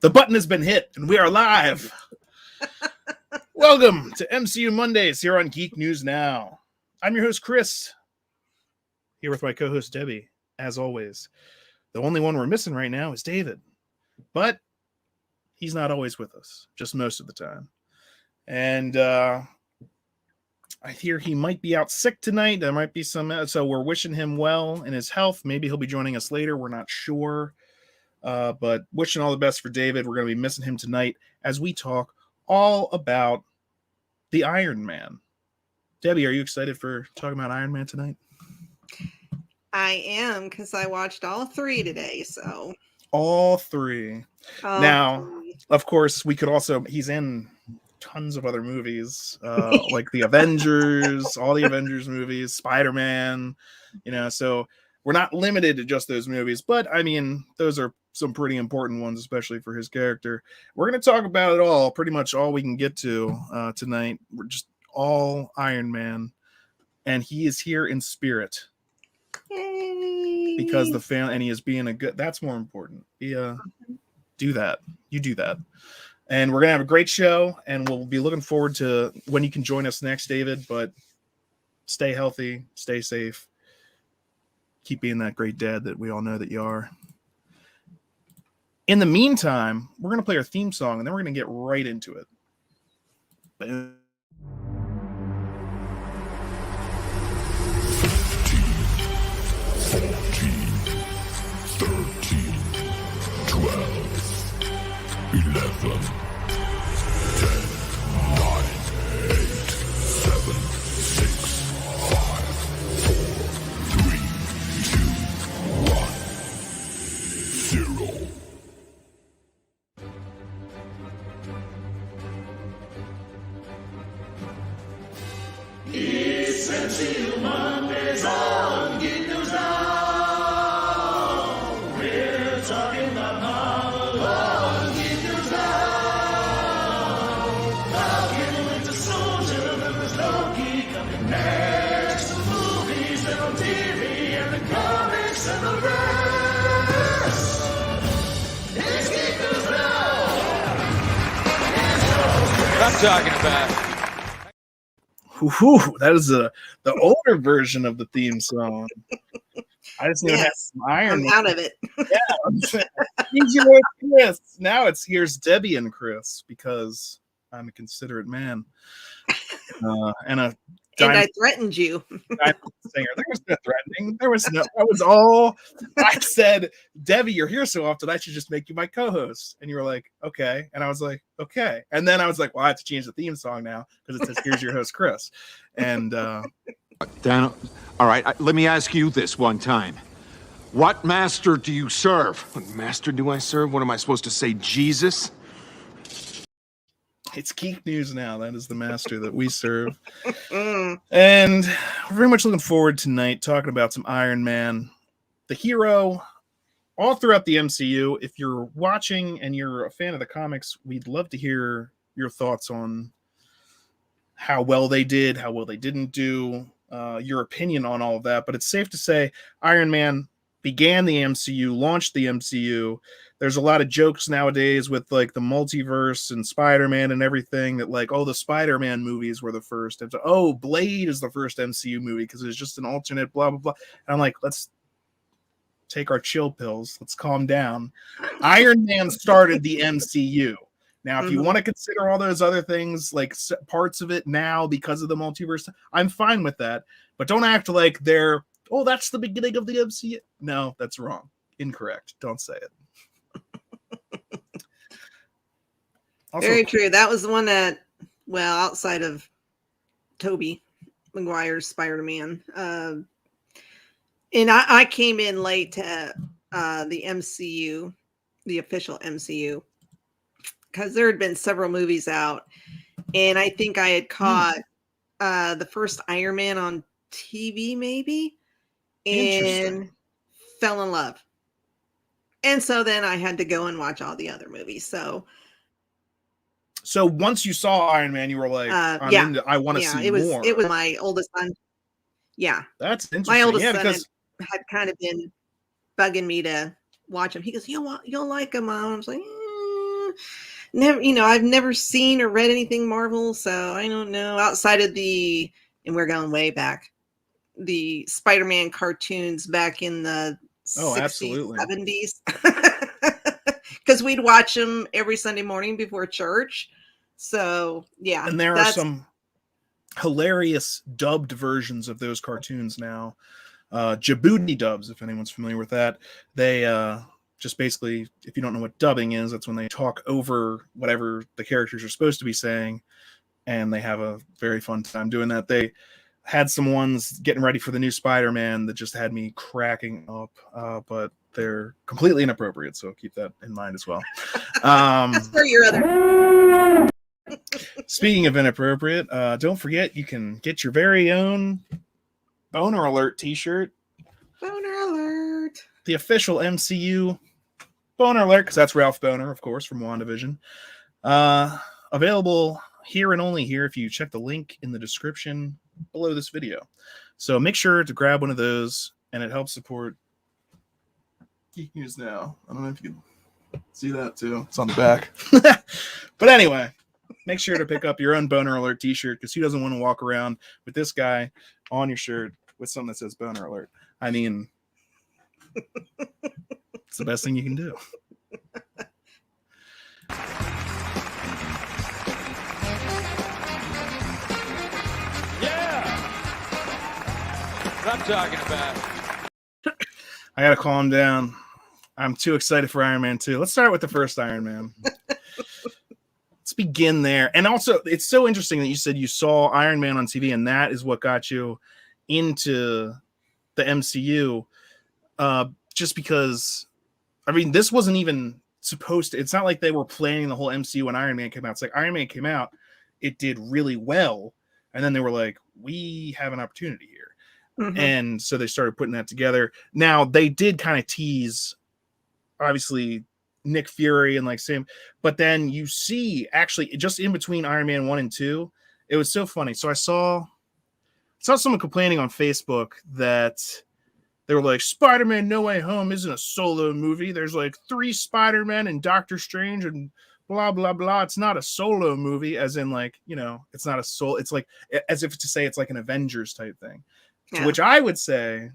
The button has been hit, and we are live. Welcome to MCU Mondays here on Geek News Now. I'm your host, Chris, here with my co-host, Debbie, as always. The only one we're missing right now is David, but he's not always with us, just most of the time. And I hear he might be out sick tonight. There might be some, so we're wishing him well in his health. Maybe he'll be joining us later. We're not sure. But wishing all the best for David. We're going to be missing him tonight as we talk all about the Iron Man. Debbie, are you excited for talking about Iron Man tonight? I am, because I watched all three today. So all three. Now, of course, we could also, he's in tons of other movies, like the Avengers, all the Avengers movies, Spider-Man, so we're not limited to just those movies, but I mean, those are some pretty important ones, especially for his character. We're going to talk about it all, pretty much all we can get to tonight. We're just all Iron Man, and he is here in spirit. Yay. Because the fan, and he is being a good, that's more important. Do that. You do that. And we're going to have a great show, and we'll be looking forward to when you can join us next, David, but stay healthy, stay safe. Keep being that great dad that we all know that you are. In the meantime, we're going to play our theme song, and then we're going to get right into it. Boom. 14, 13, 12, 11, 10, 9, 8, 7, 6, 5, 4, 3, 2, 1, 0. It's MCU Mondays on Geek News Now. We're talking about Marvel on Geek News Now. Talkin, Winter Soldier, then there's Loki coming next. The movies that on TV and the comics and the rest. It's Geek News Now. What I'm talking about. Ooh, that is the older version of the theme song. I just need to have some Iron Man. Out of it. Yeah. Easy with Chris. Now here's Debbie and Chris because I'm a considerate man. And I threatened you. Singer. There was no threatening. That was all I said. Debbie, you're here so often, I should just make you my co-host. And you were like, okay. And I was like, okay. And then I was like, well, I have to change the theme song now because it says, here's your host, Chris. And Dan, all right, let me ask you this one time. What master do you serve? What master do I serve? What am I supposed to say, Jesus? it's Geek News Now. That is the master that we serve. And we're very much looking forward tonight talking about some Iron Man, the hero, all throughout the MCU. If you're watching and you're a fan of the comics, we'd love to hear your thoughts on how well they did, how well they didn't do, your opinion on all of that. But it's safe to say Iron Man began the MCU, launched the MCU. There's a lot of jokes nowadays with like the multiverse and Spider-Man and everything that like, oh, the Spider-Man movies were the first. And so, oh, Blade is the first MCU movie because it's just an alternate, blah, blah, blah. And I'm like, let's take our chill pills. Let's calm down. Iron Man started the MCU. Now, if you want to consider all those other things, like parts of it now because of the multiverse, I'm fine with that. But don't act like they're, oh, that's the beginning of the MCU. No, that's wrong. Incorrect. Don't say it. Also, very true. That was the one that, well, outside of Tobey Maguire's Spider-Man. And I came in late to the MCU, the official MCU, because there had been several movies out. And I think I had caught the first Iron Man on TV, maybe, and fell in love. And so then I had to go and watch all the other movies. So once you saw Iron Man, you were like, I want to see more. It was my oldest son. Yeah. That's interesting. My oldest son had kind of been bugging me to watch him. He goes, you'll like him, Mom. I was like, never, I've never seen or read anything Marvel, so I don't know. Outside of and we're going way back, the Spider-Man cartoons back in the Oh, 60s, absolutely. 70s. Because we'd watch them every Sunday morning before church. So, yeah. And there are some hilarious dubbed versions of those cartoons now. Djibouti dubs, if anyone's familiar with that. They just basically, if you don't know what dubbing is, that's when they talk over whatever the characters are supposed to be saying, and they have a very fun time doing that. They had some ones getting ready for the new Spider-Man that just had me cracking up, but they're completely inappropriate, so keep that in mind as well. That's for your other. Speaking of inappropriate, don't forget you can get your very own Boner Alert t-shirt. Boner alert. The official MCU Boner Alert, because that's Ralph Boner, of course, from WandaVision. Available here and only here if you check the link in the description below this video. So make sure to grab one of those, and it helps support Geek News Now. I don't know if you can see that too. It's on the back. But anyway, make sure to pick up your own Boner Alert t-shirt, because who doesn't want to walk around with this guy on your shirt with something that says Boner Alert? I mean, it's the best thing you can do. Yeah! What I'm talking about. I gotta calm down. I'm too excited for Iron Man 2. Let's start with the first Iron Man. Let's begin there. And also, it's so interesting that you said you saw Iron Man on TV, and that is what got you into the MCU. Just because, I mean, this wasn't even supposed to. It's not like they were planning the whole MCU when Iron Man came out. It's like Iron Man came out, it did really well, and then they were like, we have an opportunity here. Mm-hmm. And so they started putting that together. Now, they did kind of tease, obviously, Nick Fury and like Sam, but then you see actually just in between Iron Man 1 and 2, it was so funny. So I saw someone complaining on Facebook that they were like, Spider-Man No Way Home isn't a solo movie. There's like 3 Spider-Men and Doctor Strange and blah, blah, blah. It's not a solo movie, as in like, it's not a soul. It's like, as if to say it's like an Avengers type thing. Yeah. To which I would say,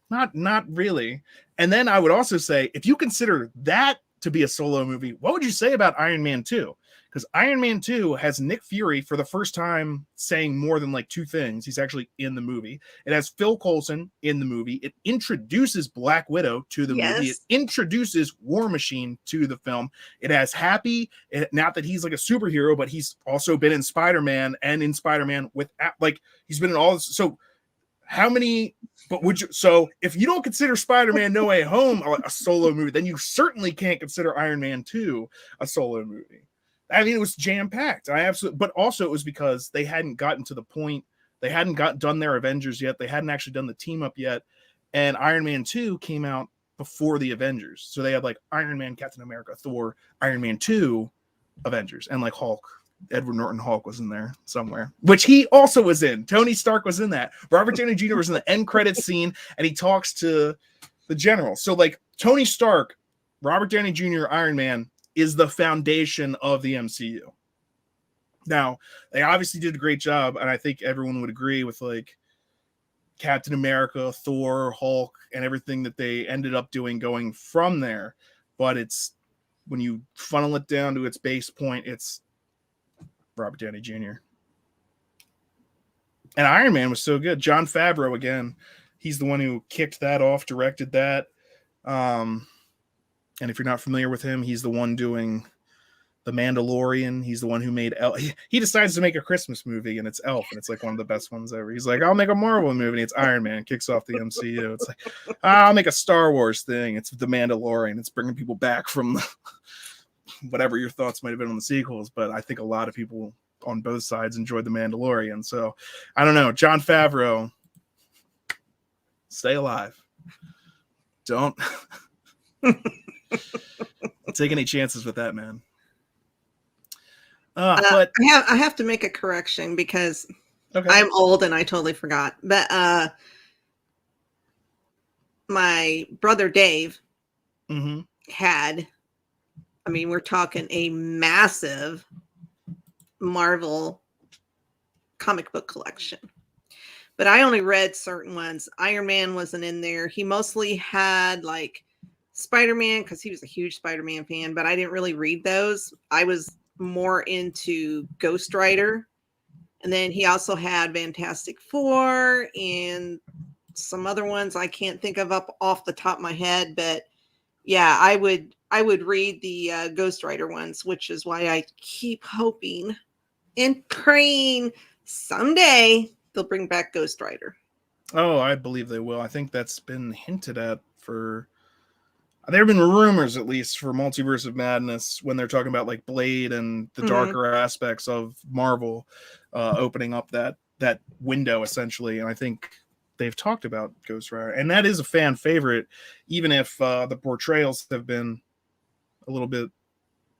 not really. And then I would also say, if you consider that to be a solo movie, what would you say about Iron Man 2? Because Iron Man 2 has Nick Fury for the first time saying more than like 2 things. He's actually in the movie. It has Phil Coulson in the movie. It introduces Black Widow to the movie. It introduces War Machine to the film. It has Happy, not that he's like a superhero, but he's also been in Spider-Man and in Spider-Man with, like, he's been in all this. So how many, but would you, so if you don't consider Spider-Man No Way Home a solo movie, then you certainly can't consider Iron Man 2 a solo movie. I mean, it was jam-packed. But also it was because they hadn't gotten to the point, they hadn't done their Avengers yet. They hadn't actually done the team up yet. And Iron Man 2 came out before the Avengers. So they had like Iron Man, Captain America, Thor, Iron Man 2, Avengers, and like Hulk. Edward Norton Hulk was in there somewhere, which he also was in. Tony Stark was in that. Robert Downey Jr. was in the end credits scene, and he talks to the general. So like Tony Stark, Robert Downey Jr., Iron Man is the foundation of the MCU. Now, they obviously did a great job, and I think everyone would agree with like Captain America, Thor, Hulk, and everything that they ended up doing going from there. But it's, when you funnel it down to its base point, it's Robert Downey Jr. And Iron Man was so good. Jon Favreau, again, he's the one who kicked that off, directed that. And if you're not familiar with him, he's the one doing The Mandalorian. He's the one who made Elf. He decides to make a Christmas movie, and it's Elf, and it's like one of the best ones ever. He's like, I'll make a Marvel movie, and it's Iron Man. Kicks off the MCU. It's like, I'll make a Star Wars thing. It's The Mandalorian. It's bringing people back from whatever your thoughts might have been on the sequels, but I think a lot of people on both sides enjoyed The Mandalorian. So I don't know. Jon Favreau, stay alive. Don't take any chances with that man. But I have to make a correction because I'm old and I totally forgot. But my brother Dave had I mean, we're talking a massive Marvel comic book collection. But I only read certain ones. Iron Man wasn't in there. He mostly had like Spider-Man because he was a huge Spider-Man fan, but I didn't really read those. I was more into Ghost Rider. And then he also had Fantastic Four and some other ones I can't think of up off the top of my head. But yeah, I would read the Ghost Rider ones, which is why I keep hoping and praying someday they'll bring back Ghost Rider. Oh, I believe they will. I think that's been hinted at for. There have been rumors, at least, for Multiverse of Madness when they're talking about like Blade and the darker aspects of Marvel opening up that window essentially. And I think they've talked about Ghost Rider, and that is a fan favorite, even if the portrayals have been a little bit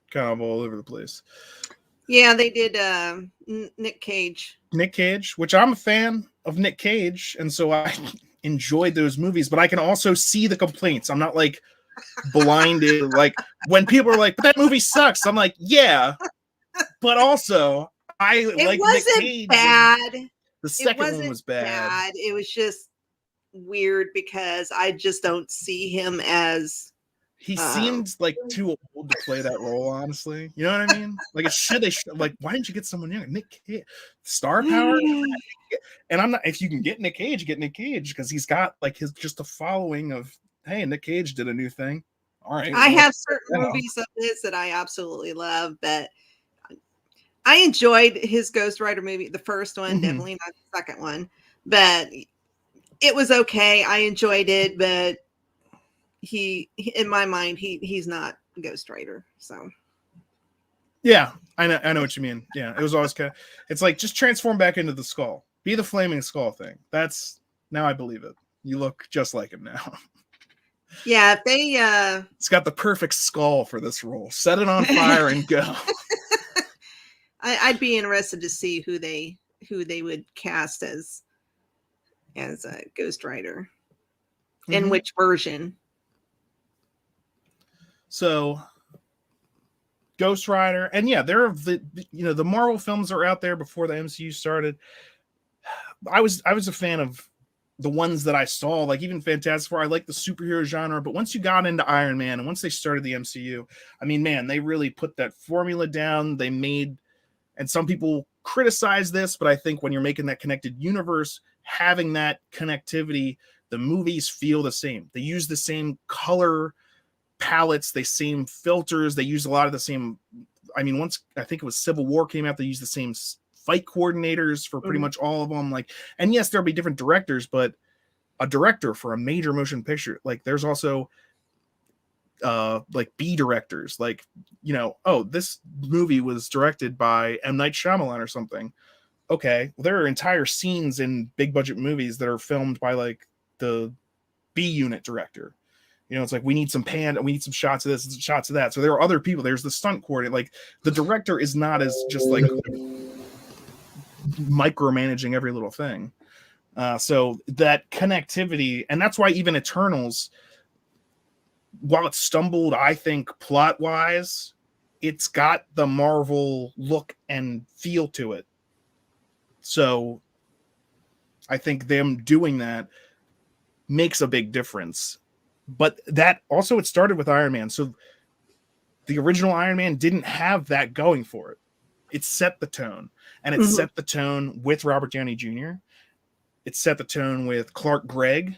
kind of all over the place. Yeah, they did Nick Cage, which I'm a fan of Nick Cage, and so I enjoyed those movies, but I can also see the complaints. I'm not like blinded. Like when people are like, but that movie sucks, I'm like, yeah, but also it wasn't Nick Cage. Bad. The second one was bad. It was just weird because I just don't see him as he seemed like too old to play that role, honestly. You know what I mean? Like like, why didn't you get someone younger? Nick Cage, star power. And I'm not, if you can get Nick Cage, because he's got like his just a following of, hey, Nick Cage did a new thing. All right. I have certain movies of his that I absolutely love, but I enjoyed his Ghost Rider movie, the first one, definitely not the second one, but it was okay. I enjoyed it, but he in my mind, he's not Ghost Rider. So yeah, I know what you mean. Yeah, it was always kind of, it's like just transform back into the skull. Be the flaming skull thing. That's now I believe it. You look just like him now. Yeah, if they it's got the perfect skull for this role. Set it on fire and go. I'd be interested to see who they would cast as a Ghost Rider. In which version. So Ghost Rider, and yeah, there are the Marvel films are out there before the MCU started. I was a fan of the ones that I saw, like even Fantastic Four. I like the superhero genre, but once you got into Iron Man and once they started the MCU, I mean, man, they really put that formula down. They made, and some people criticize this, but I think when you're making that connected universe, having that connectivity, the movies feel the same. They use the same color palettes, the same filters. They use a lot of the same. I mean, once I think it was Civil War came out, they used the same fight coordinators for pretty much all of them. Like, and yes, there'll be different directors, but a director for a major motion picture, like there's also like B directors, like, oh, this movie was directed by M. Night Shyamalan or something. Okay, well, there are entire scenes in big budget movies that are filmed by like the B unit director. It's like we need some shots of this, shots of that. So there are other people. There's the stunt coordinator. Like the director is not as just like micromanaging every little thing. So that connectivity, and that's why even Eternals, while it stumbled, I think plot wise, it's got the Marvel look and feel to it. So I think them doing that makes a big difference. But that also, it started with Iron Man. So the original Iron Man didn't have that going for it. It set the tone, and it set the tone with Robert Downey Jr. It set the tone with Clark Gregg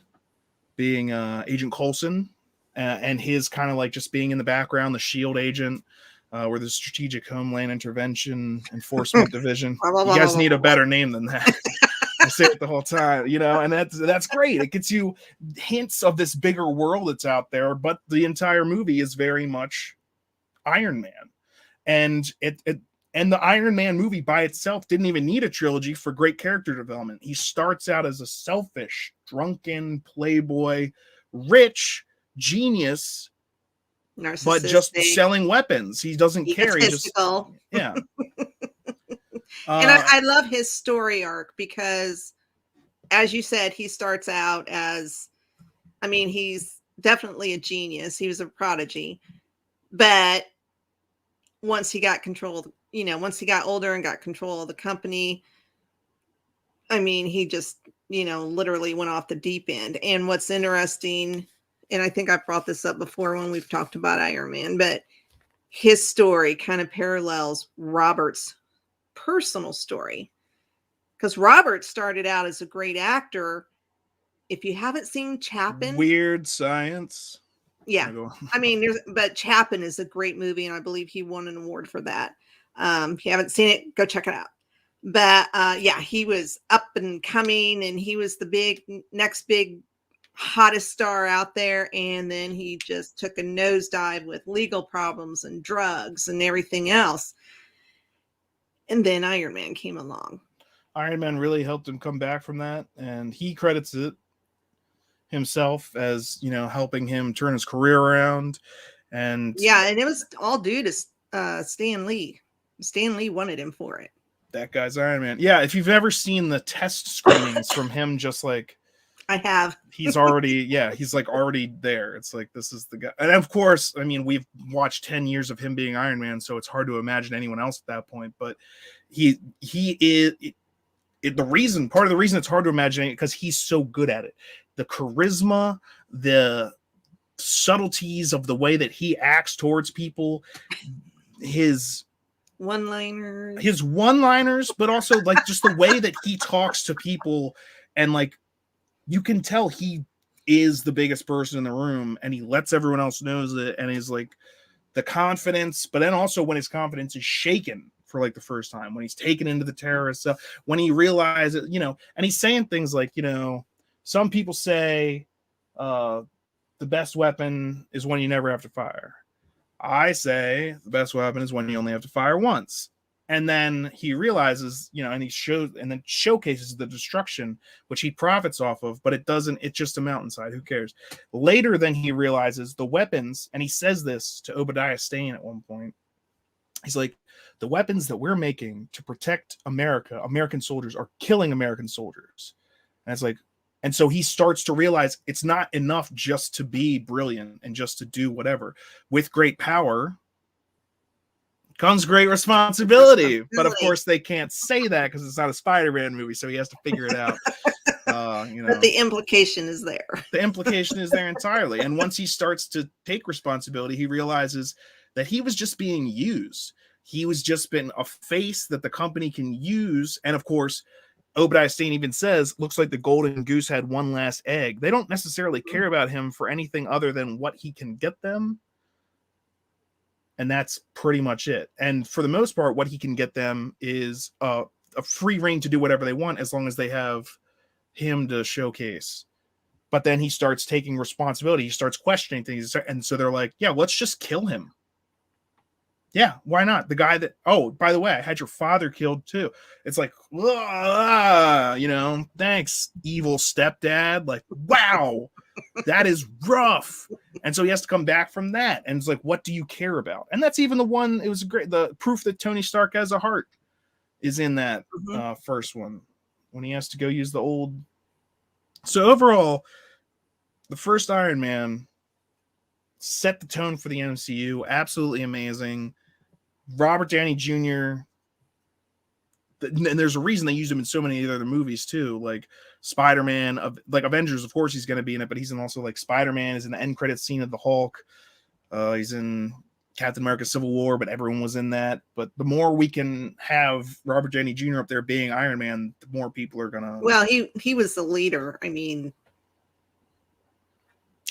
being Agent Coulson, and his kind of like just being in the background, the SHIELD agent, or the Strategic Homeland Intervention Enforcement Division. You guys need a better name than that. I say it the whole time, and that's great. It gets you hints of this bigger world that's out there, but the entire movie is very much Iron Man. And and the Iron Man movie by itself didn't even need a trilogy for great character development. He starts out as a selfish, drunken, playboy, rich, genius, but just selling weapons. He doesn't care. He just, yeah. And I love his story arc because, as you said, he starts out as, I mean, he's definitely a genius. He was a prodigy, but once he got once he got older and got control of the company, I mean, he just, literally went off the deep end. And what's interesting, and I think I brought this up before when we've talked about Iron Man, but his story kind of parallels Robert's personal story. Because Robert started out as a great actor. If you haven't seen Chapin, Weird Science. yeah, I mean, but Chapin is a great movie, and I believe he won an award for that. If you haven't seen it, go check it out. But yeah, he was up and coming, and he was the next big hottest star out there, and then he just took a nosedive with legal problems and drugs and everything else. And then Iron Man came along. Iron Man really helped him come back from that, and he credits it himself as, helping him turn his career around. And yeah, and it was all due to Stan Lee. Stan Lee wanted him for it. That guy's Iron Man. Yeah, if you've ever seen the test screenings from him, just like I have, he's already already there. It's like, this is the guy. And of course, I mean, we've watched 10 years of him being Iron Man, so it's hard to imagine anyone else at that point. But he is part of the reason it's hard to imagine it, because he's so good at it. The charisma, the subtleties of the way that he acts towards people, his one-liners, but also like just the way that he talks to people, and like you can tell he is the biggest person in the room, and he lets everyone else knows it, and he's like the confidence, but then also when his confidence is shaken for like the first time, when he's taken into the terrorist stuff, when he realizes, and he's saying things like, some people say the best weapon is one you never have to fire. I say the best weapon is one you only have to fire once. And then he realizes, and he showcases the destruction, which he profits off of, but it's just a mountainside. Who cares? Later, then he realizes the weapons, and he says this to Obadiah Stane at one point. He's like, the weapons that we're making to protect America, American soldiers, are killing American soldiers. And it's like, and so he starts to realize it's not enough just to be brilliant and just to do whatever. With great power comes great responsibility. But of course, they can't say that because it's not a Spider-Man movie, so he has to figure it out. But the implication is there. The implication is there entirely. And once he starts to take responsibility, he realizes that he was just being used. He was just been a face that the company can use. And of course, Obadiah Stane even says, looks like the golden goose had one last egg. They don't necessarily care about him for anything other than what he can get them. And that's pretty much it. And for the most part, what he can get them is a free reign to do whatever they want, as long as they have him to showcase. But then he starts taking responsibility. He starts questioning things. And so they're like, yeah, let's just kill him. Yeah, why not? The guy that, oh, by the way, I had your father killed too. It's like, thanks, evil stepdad. Like, wow, that is rough. And so he has to come back from that. And it's like, what do you care about? And that's even the proof that Tony Stark has a heart is in that first one, when he has to go use the old. So overall, the first Iron Man set the tone for the MCU. Absolutely amazing. Robert Downey Jr. And there's a reason they used him in so many other movies too, like Spider-Man, like Avengers. Of course, he's going to be in it, but he's in also like Spider-Man is in the end credits scene of the Hulk. He's in Captain America: Civil War, but everyone was in that. But the more we can have Robert Downey Jr. up there being Iron Man, the more people are gonna. Well, he was the leader. I mean.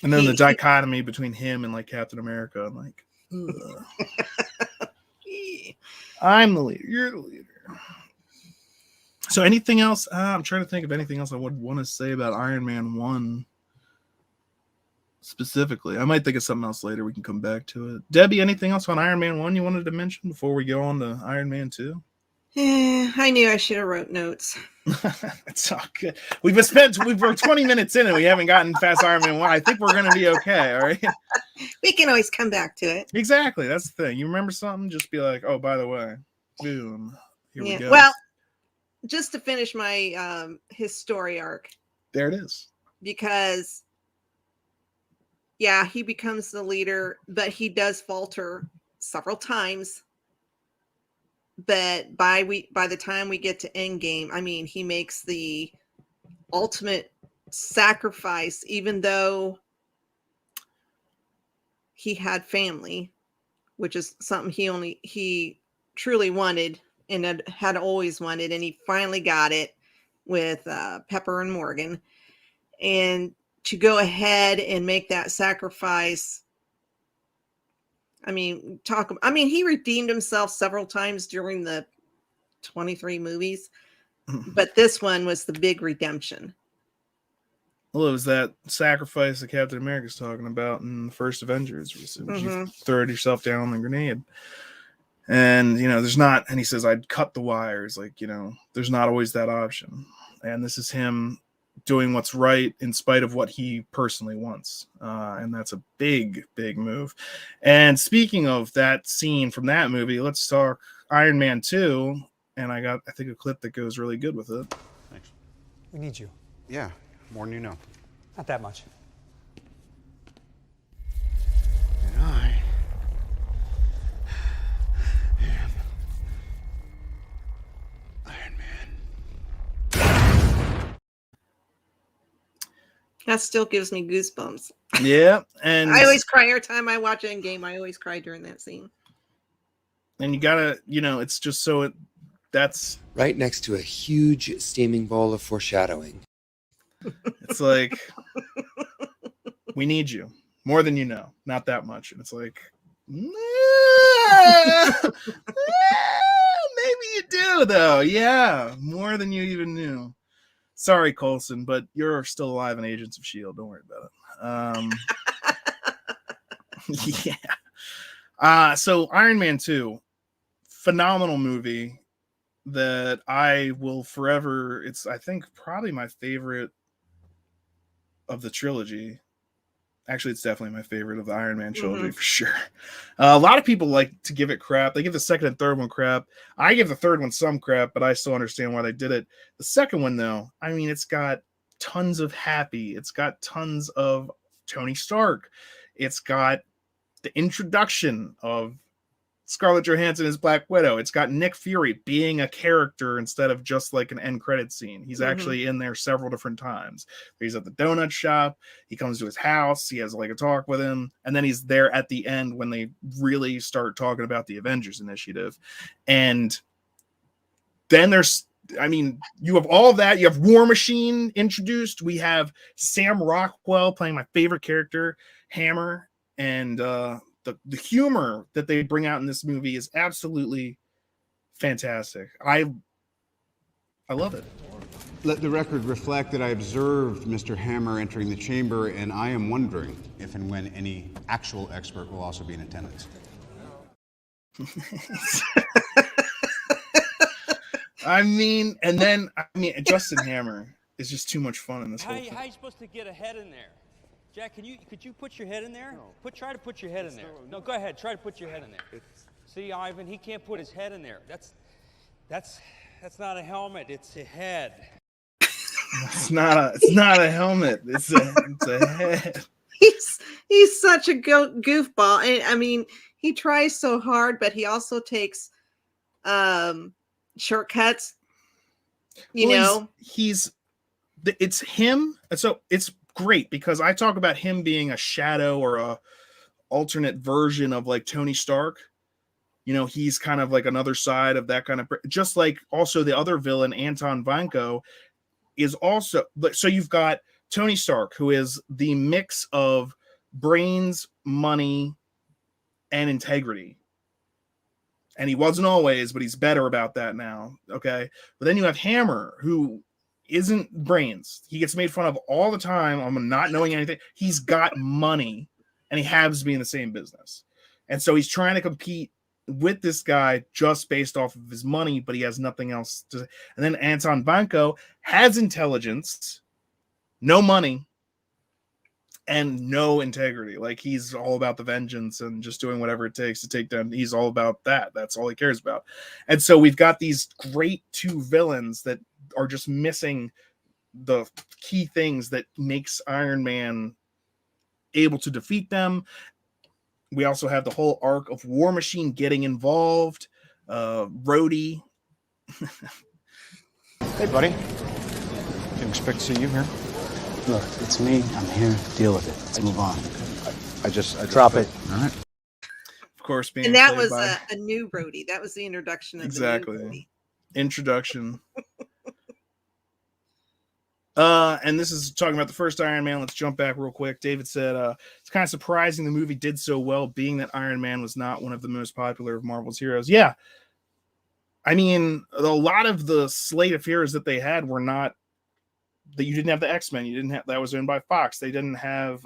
And then the dichotomy between him and like Captain America, I'm like, I'm the leader. You're the leader. So anything else? I'm trying to think of anything else I would want to say about Iron Man 1 specifically. I might think of something else later. We can come back to it. Debbie, anything else on Iron Man 1 you wanted to mention before we go on to Iron Man 2? I knew I should have wrote notes. It's all good. We're 20 minutes in and we haven't gotten past Iron Man 1. I think we're going to be okay, all right? We can always come back to it. Exactly. That's the thing. You remember something, just be like, oh, by the way, boom. Here we go. Well, just to finish my his story arc. There it is. Because, yeah, he becomes the leader, but he does falter several times. but by the time we get to Endgame, I mean, he makes the ultimate sacrifice, even though he had family, which is something he truly wanted and had always wanted, and he finally got it with Pepper and Morgan. And to go ahead and make that sacrifice, I mean, he redeemed himself several times during the 23 movies, but this one was the big redemption. Well, it was that sacrifice that Captain America's talking about in the first Avengers. You throw yourself down on the grenade. And, there's not, and he says, I'd cut the wires. Like, there's not always that option. And this is him doing what's right in spite of what he personally wants. And that's a big, big move. And speaking of that scene from that movie, let's talk Iron Man 2. And I think, a clip that goes really good with it. Thanks. We need you. Yeah, more than you know. Not that much. And I am Iron Man. That still gives me goosebumps. Yeah, and I always cry every time I watch Endgame. I always cry during that scene. And you gotta, it's just so that's right next to a huge steaming bowl of foreshadowing. It's like, we need you more than you know, not that much. And it's like, maybe you do though. Yeah, more than you even knew. Sorry, Coulson, but you're still alive in Agents of S.H.I.E.L.D. Don't worry about it. Yeah. So Iron Man 2, phenomenal movie that I will forever, it's, I think, probably my favorite of the trilogy. Actually, it's definitely my favorite of the Iron Man trilogy for sure. A lot of people like to give it crap. They give the second and third one crap. I give the third one some crap, but I still understand why they did it. The second one, though, I mean, it's got tons of Happy. It's got tons of Tony Stark. It's got the introduction of Scarlett Johansson as Black Widow. It's got Nick Fury being a character instead of just like an end credit scene. He's actually in there several different times. He's at the donut shop. He comes to his house. He has like a talk with him. And then he's there at the end when they really start talking about the Avengers Initiative. And then you have all of that. You have War Machine introduced. We have Sam Rockwell playing my favorite character, Hammer. And, the humor that they bring out in this movie is absolutely fantastic. I love it. Let the record reflect that I observed Mr. Hammer entering the chamber, and I am wondering if and when any actual expert will also be in attendance. Justin Hammer is just too much fun in this whole thing. How are you supposed to get a head in there? Jack, could you put your head in there? No. Try to put your head in there. No, go ahead. Try to put your head in there. See, Ivan, he can't put his head in there. That's not a helmet. It's a head. It's not a helmet. It's a head. He's such a goofball. And I mean, he tries so hard, but he also takes shortcuts. It's him. So it's great because I talk about him being a shadow or a alternate version of like Tony Stark. He's kind of like another side of that kind of, just like also the other villain, Anton Vanko, is also, so you've got Tony Stark, who is the mix of brains, money, and integrity. And he wasn't always, but he's better about that now. Okay. But then you have Hammer, who isn't brains. He gets made fun of all the time on not knowing anything. He's got money and he happens to be in the same business. And so he's trying to compete with this guy just based off of his money, but he has nothing else to. And then Anton Vanko has intelligence, no money, and no integrity. Like, he's all about the vengeance and just doing whatever it takes to take down. He's all about that. That's all he cares about. And so we've got these great two villains that are just missing the key things that makes Iron Man able to defeat them. We also have the whole arc of War Machine getting involved. Rhodey. Hey, buddy. Didn't expect to see you here. Look, it's me. I'm here to deal with it. Let's move on. I just drop it. All right. Of course, being And that played was by... a new Brody. That was the introduction of exactly the new Brody. Introduction. And this is talking about the first Iron Man. Let's jump back real quick. David said, it's kind of surprising the movie did so well, being that Iron Man was not one of the most popular of Marvel's heroes. Yeah. I mean, a lot of the slate of heroes that they had were not, that you didn't have the X-Men. You didn't have, that was owned by Fox. They didn't have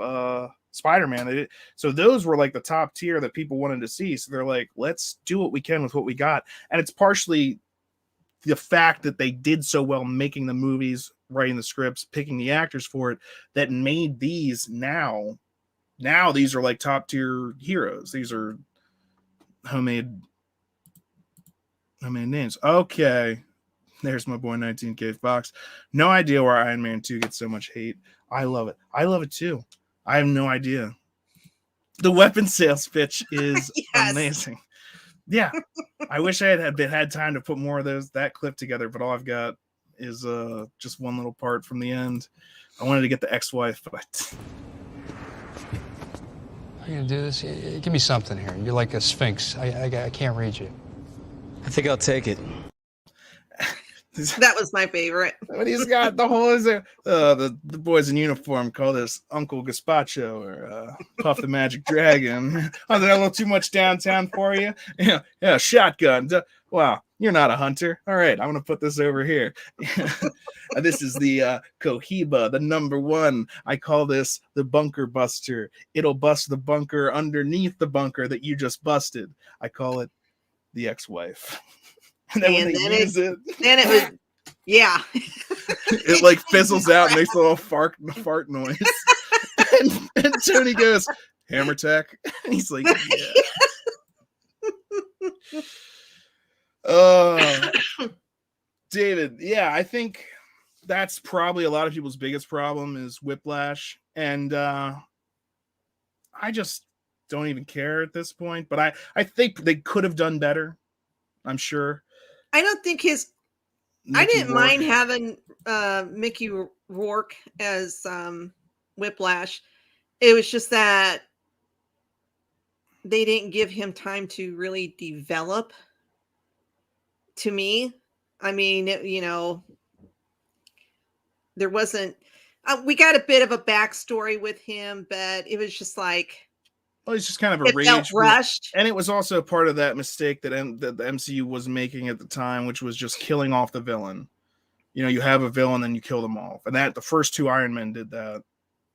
Spider-Man. They did, so those were like the top tier that people wanted to see. So they're like, let's do what we can with what we got. And it's partially the fact that they did so well making the movies, writing the scripts, picking the actors for it, that made these now these are like top tier heroes. These are homemade names. Okay. There's my boy 19K Fox. No idea where Iron Man 2 gets so much hate. I love it. I love it too. I have no idea. The weapon sales pitch is amazing. Yeah. I wish I had time to put more of that clip together, but all I've got is just one little part from the end. I wanted to get the ex-wife, but Are you gonna do this? Give me something here. You're like a sphinx. I can't read you. I think I'll take it. That was my favorite. But he's got the whole the boys in uniform call this Uncle Gazpacho or Puff the Magic Dragon. Oh, that a little too much downtown for you? Yeah, shotgun. Wow, you're not a hunter. All right, I'm gonna put this over here. This is the Cohiba, the #1. I call this the bunker buster. It'll bust the bunker underneath the bunker that you just busted. I call it the ex-wife. And then when they use it, then it was, yeah. It like fizzles out and makes a little fart noise. And Tony goes, Hammer Tech. And he's like, yeah. David, yeah, I think that's probably a lot of people's biggest problem is whiplash. And I just don't even care at this point. But I think they could have done better. I'm sure. I don't think I didn't mind having Mickey Rourke as Whiplash. It was just that they didn't give him time to really develop. To me, I mean, there wasn't. We got a bit of a backstory with him, but it was just like. Well, it's just kind of a rage. Felt rushed. And it was also part of that mistake that the MCU was making at the time, which was just killing off the villain. You have a villain, then you kill them off. And that the first 2 Iron Men did that.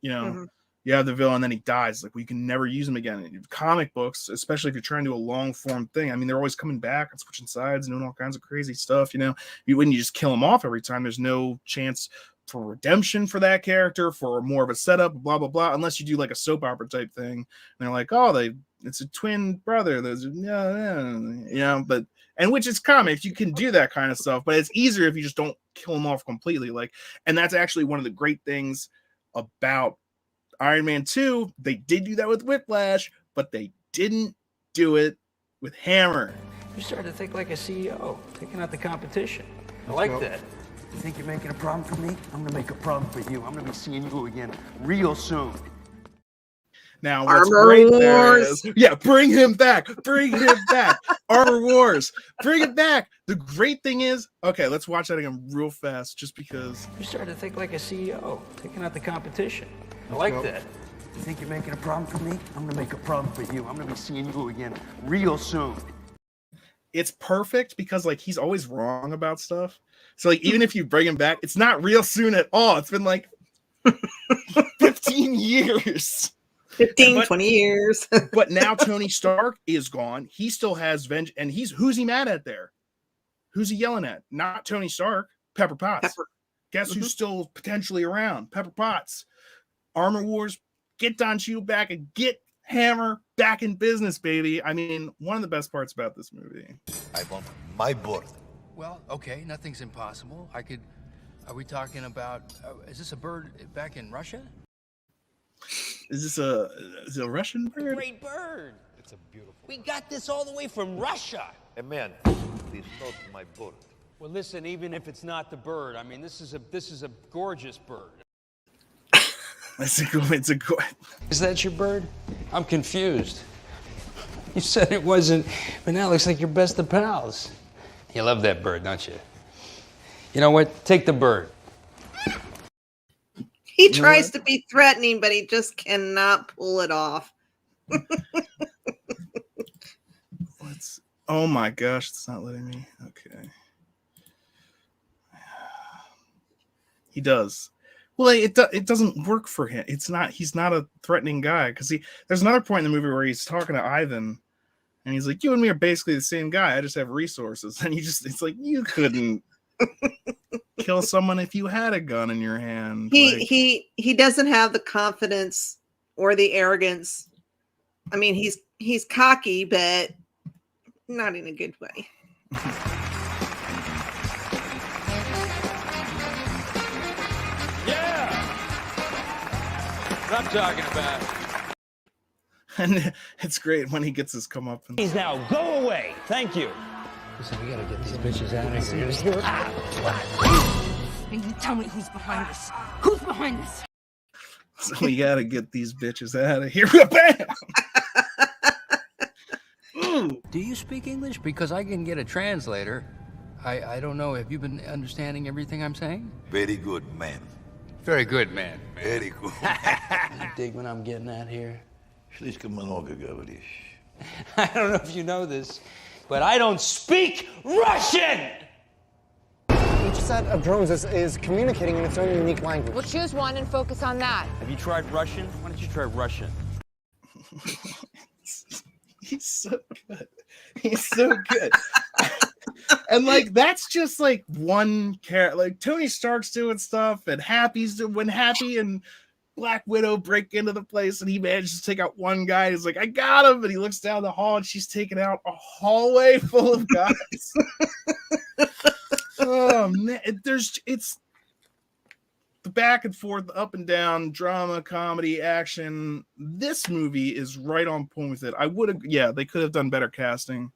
You have the villain, then he dies. Like, we can never use him again. In comic books, especially if you're trying to do a long form thing, I mean, they're always coming back and switching sides and doing all kinds of crazy stuff. When you just kill them off every time, there's no chance for redemption for that character, for more of a setup, blah blah blah, unless you do like a soap opera type thing and they're like, it's a twin brother, there's but and which is comics, you can do that kind of stuff, but it's easier if you just don't kill them off completely. And that's actually one of the great things about Iron Man 2. They did do that with Whiplash, but they didn't do it with Hammer. You started to think like a CEO, taking out the competition. I like that. You think you're making a problem for me? I'm gonna make a problem for you. I'm gonna be seeing you again real soon. Now, what's great there is, bring him back. Armor Wars, bring it back. The great thing is, okay, let's watch that again real fast, just because. You started to think like a CEO, taking out the competition. I like that. You think you're making a problem for me? I'm gonna make a problem for you. I'm gonna be seeing you again real soon. It's perfect because he's always wrong about stuff. So even if you bring him back, it's not real soon at all. It's been 15 years. 20 years. But now Tony Stark is gone. He still has vengeance. And who's he mad at there? Who's he yelling at? Not Tony Stark. Pepper Potts. Guess who's still potentially around? Pepper Potts. Armor Wars, get Don Cheadle back and get Hammer back in business, baby. I mean, one of the best parts about this movie. I want my board. Well, okay, nothing's impossible. Are we talking about, is this a bird back in Russia? Is this a Russian bird? Great bird. It's a beautiful We got this all the way from Russia. Hey, man, this not my bird. Well, listen, even if it's not the bird, I mean, this is a gorgeous bird. It's a good. Is that your bird? I'm confused. You said it wasn't, but now it looks like you're best of pals. You love that bird, don't you? You know what? Take the bird. He tries to be threatening, but he just cannot pull it off. Oh my gosh, it's not letting me. Okay. He does. Well, it doesn't work for him. He's not a threatening guy because there's another point in the movie where he's talking to Ivan and he's like, you and me are basically the same guy. I just have resources. And it's like, you couldn't kill someone if you had a gun in your hand. He doesn't have the confidence or the arrogance. I mean, he's cocky, but not in a good way. What I'm talking about. And it's great when he gets his comeuppance. Please now go away. Thank you. Listen, we gotta get these bitches out of here. And you tell me who's behind this. Who's behind this? So we gotta get these bitches out of here. Bam! Do you speak English? Because I can get a translator. I don't know. Have you been understanding everything I'm saying? Very good, man. Very good, man. Very good. You dig what I'm getting at here? Слишком много говоришь. I don't know if you know this, but I don't speak Russian! Each set of drones is communicating in its own unique language. We'll choose one and focus on that. Have you tried Russian? Why don't you try Russian? He's so good. He's so good. And like that's just like one character. Like Tony Stark's doing stuff, and when Happy and Black Widow break into the place, and he manages to take out one guy. He's like, "I got him!" And he looks down the hall, and she's taking out a hallway full of guys. Oh man, it's the back and forth, the up and down, drama, comedy, action. This movie is right on point with it. They could have done better casting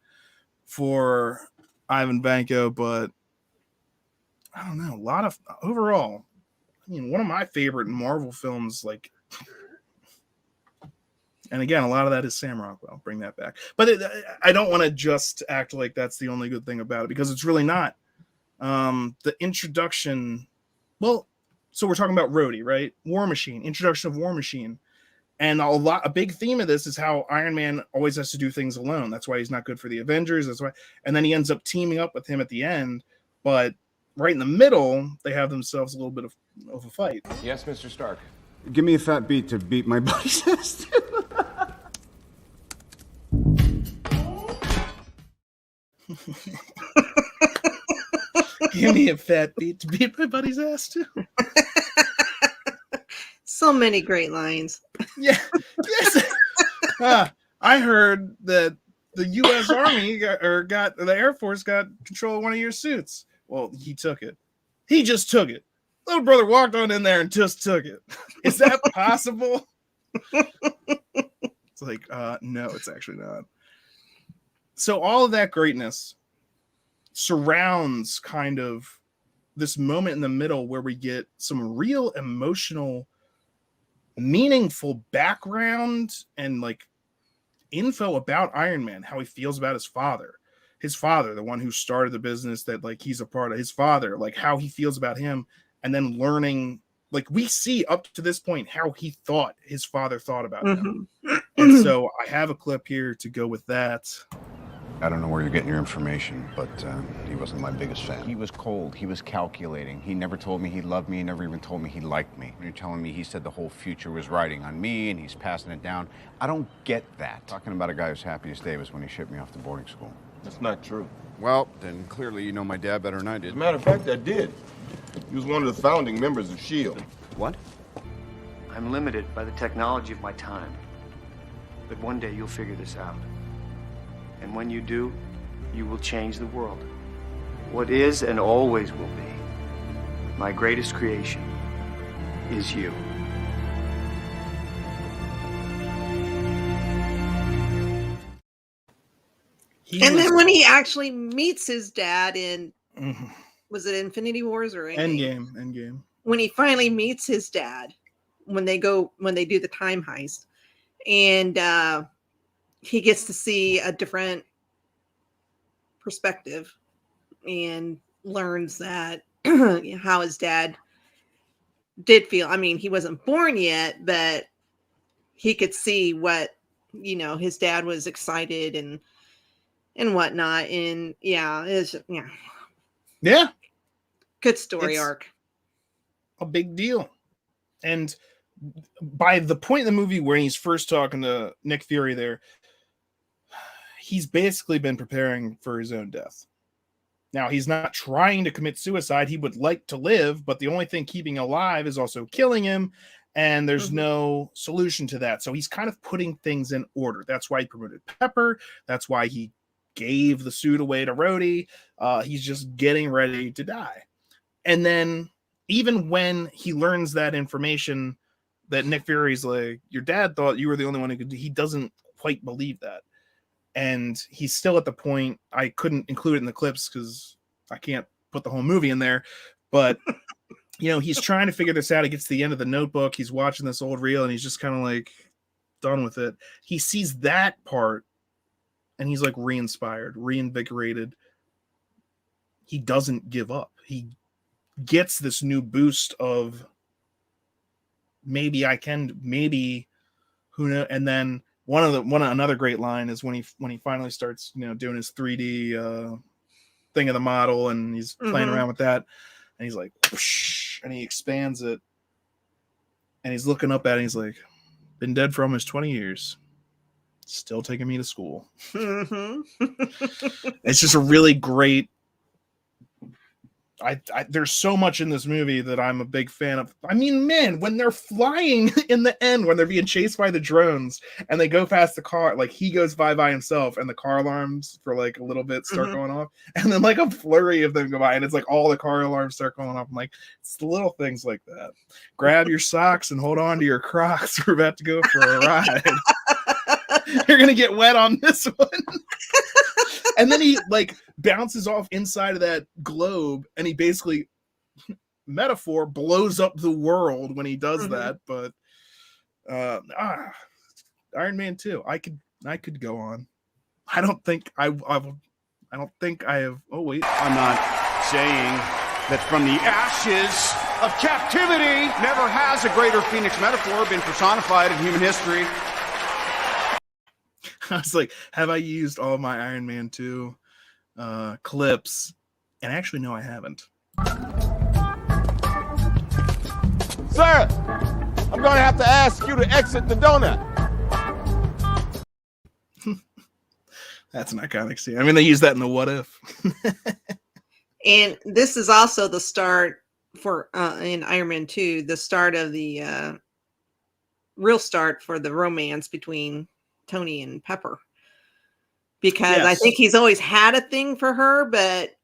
for Ivan Vanko, but I don't know. A lot of overall, I mean, one of my favorite Marvel films, like, and again, a lot of that is Sam Rockwell. Bring that back, but I don't want to just act like that's the only good thing about it because it's really not. The introduction, well, so we're talking about Rhodey, right? War Machine, introduction of War Machine. And a big theme of this is how Iron Man always has to do things alone. That's why he's not good for the Avengers. That's why, and then he ends up teaming up with him at the end. But right in the middle, they have themselves a little bit of a fight. Yes, Mr. Stark. Give me a fat beat to beat my buddy's ass too. Give me a fat beat to beat my buddy's ass too. So many great lines. Yeah. Yes. I heard that the U.S. Army got the Air Force got control of one of your suits. Well, he took it. He just took it. Little brother walked on in there and just took it. Is that possible? It's like, no, it's actually not. So all of that greatness surrounds kind of this moment in the middle where we get some real emotional, meaningful background and like info about Iron Man, how he feels about his father, the one who started the business that like he's a part of, his father, like how he feels about him, and then learning, like we see up to this point how he thought his father thought about him. And so I have a clip here to go with that. I don't know where you're getting your information, but he wasn't my biggest fan. He was cold. He was calculating. He never told me he loved me. He never even told me he liked me. When you're telling me he said the whole future was riding on me and he's passing it down, I don't get that. Talking about a guy whose happiest day was when he shipped me off to boarding school. That's not true. Well, then clearly you know my dad better than I did. As a matter of fact, I did. He was one of the founding members of S.H.I.E.L.D. What? I'm limited by the technology of my time. But one day you'll figure this out. And when you do, you will change the world. What is and always will be my greatest creation is you. Then when he actually meets his dad in, Mhm. was it Infinity Wars or Endgame? Endgame. When he finally meets his dad, when they do the time heist, and he gets to see a different perspective and learns that how his dad did feel. I mean, he wasn't born yet, but he could see what, his dad was excited and whatnot. And Yeah. Good story It's arc. A big deal. And by the point in the movie where he's first talking to Nick Fury there, he's basically been preparing for his own death. Now, he's not trying to commit suicide. He would like to live, but the only thing keeping him alive is also killing him, and there's no solution to that. So he's kind of putting things in order. That's why he promoted Pepper. That's why he gave the suit away to Rhodey. He's just getting ready to die. And then even when he learns that information that Nick Fury's like, your dad thought you were the only one who could do, he doesn't quite believe that. And he's still at the point, I couldn't include it in the clips because I can't put the whole movie in there, but he's trying to figure this out. He gets to the end of the Notebook. He's watching this old reel and he's just kind of like done with it. He sees that part and he's like re-inspired, reinvigorated. He doesn't give up. He gets this new boost of maybe who knows. And then another great line is when he finally starts doing his 3D thing of the model and he's playing around with that and he's like whoosh, and he expands it and he's looking up at it and he's like, been dead for almost 20 years, still taking me to school. It's just a really great. There's so much in this movie that I'm a big fan of. I mean, man, when they're flying in the end, when they're being chased by the drones and they go past the car, like he goes by himself and the car alarms for like a little bit start going off. And then like a flurry of them go by and it's like all the car alarms start going off. I'm like, it's the little things like that. Grab your socks and hold on to your Crocs. We're about to go for a ride. You're going to get wet on this one. And then he like bounces off inside of that globe and he basically, metaphor, blows up the world when he does that. But Iron Man 2, I could go on. I don't think I have. Oh wait, I'm not saying that from the ashes of captivity never has a greater Phoenix metaphor been personified in human history. I was like, have I used all my Iron Man 2 clips? And actually, no, I haven't. Sir, I'm going to have to ask you to exit the donut. That's an iconic scene. I mean, they use that in the What If. And this is also the start for in Iron Man 2, the start of the real start for the romance between Tony and Pepper, because I think he's always had a thing for her, but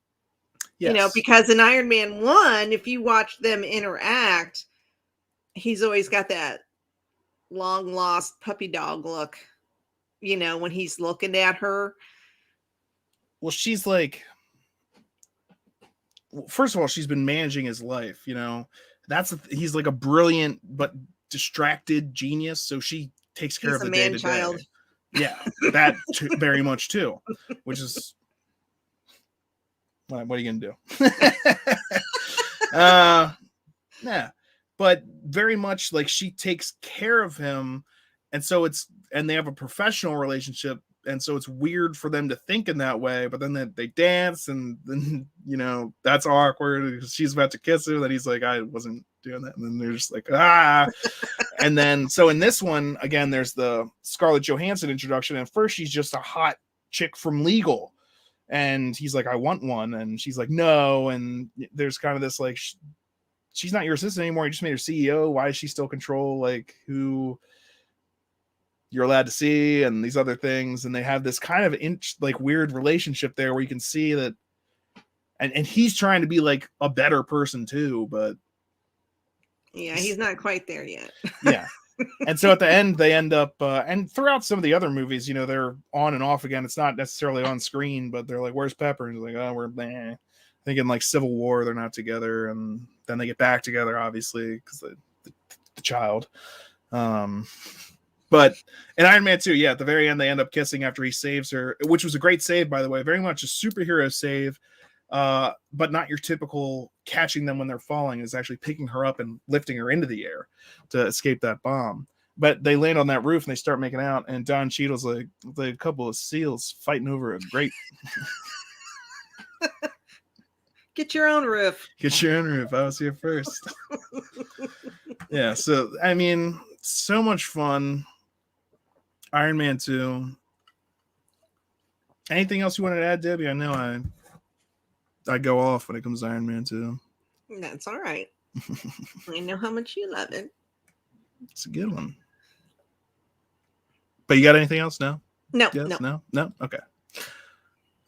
because in Iron Man 1, if you watch them interact, he's always got that long lost puppy dog look, when he's looking at her. Well, she's like, first of all, she's been managing his life, he's like a brilliant but distracted genius, so she takes care of the day to day. Yeah, that very much too, which is what are you gonna do? Yeah, but very much like she takes care of him, and so they have a professional relationship, and so it's weird for them to think in that way. But then they dance, and then that's awkward because she's about to kiss him, and then he's like, I wasn't doing that, and then they're just like and then so in this one again there's the Scarlett Johansson introduction, and first she's just a hot chick from legal and he's like, I want one, and she's like, no, and there's kind of this like, she's not your assistant anymore, you just made her CEO, why does she still control like who you're allowed to see and these other things, and they have this kind of like weird relationship there where you can see that and he's trying to be like a better person too, but yeah, he's not quite there yet. Yeah. And so at the end, they end up, and throughout some of the other movies, you know, they're on and off again. It's not necessarily on screen, but they're like, "Where's Pepper?" And he's like, "Oh, we're bleh." I think in like Civil War, they're not together, and then they get back together, obviously, because the child. But in Iron Man 2, yeah, at the very end, they end up kissing after he saves her, which was a great save, by the way. Very much a superhero save, but not your typical catching them when they're falling. Is actually picking her up and lifting her into the air to escape that bomb. But they land on that roof and they start making out, and Don Cheadle's like a couple of seals fighting over a grape. Get your own roof. Get your own roof. I was here first. Yeah, so I mean, so much fun. Iron Man 2. Anything else you wanted to add, Debbie? I know I go off when it comes to Iron Man 2. That's all right. I know how much you love it. It's a good one. But you got anything else? No? No. Yes? No? Okay.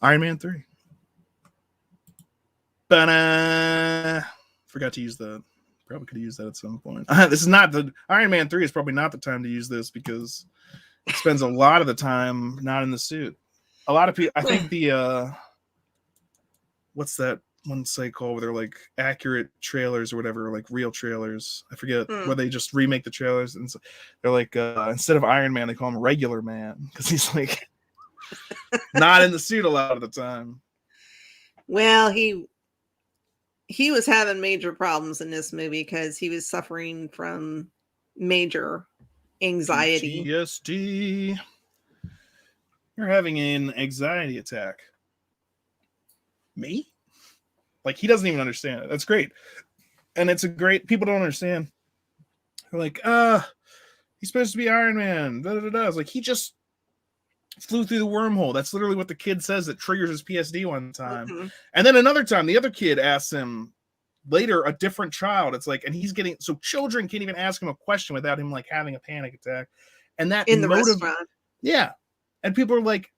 Iron Man 3. But forgot to use that. Probably could have used that at some point. This is not the Iron Man 3 is probably not the time to use this because it spends a lot of the time not in the suit. A lot of people, I think the what's that one site called where they're like accurate trailers or whatever, like real trailers. I forget where they just remake the trailers and so they're like instead of Iron Man, they call him Regular Man because he's like not in the suit a lot of the time. Well, he was having major problems in this movie because he was suffering from major anxiety. PTSD. You're having an anxiety attack. Me? Like, he doesn't even understand it. That's great. And it's a great, people don't understand. They're like, he's supposed to be Iron Man. Da, da, da, da. It's like, he just flew through the wormhole. That's literally what the kid says that triggers his PSD one time. Mm-hmm. And then another time, the other kid asks him later, a different child. It's like, and he's getting, so children can't even ask him a question without him like having a panic attack. And that in the restaurant. Yeah. And people are like,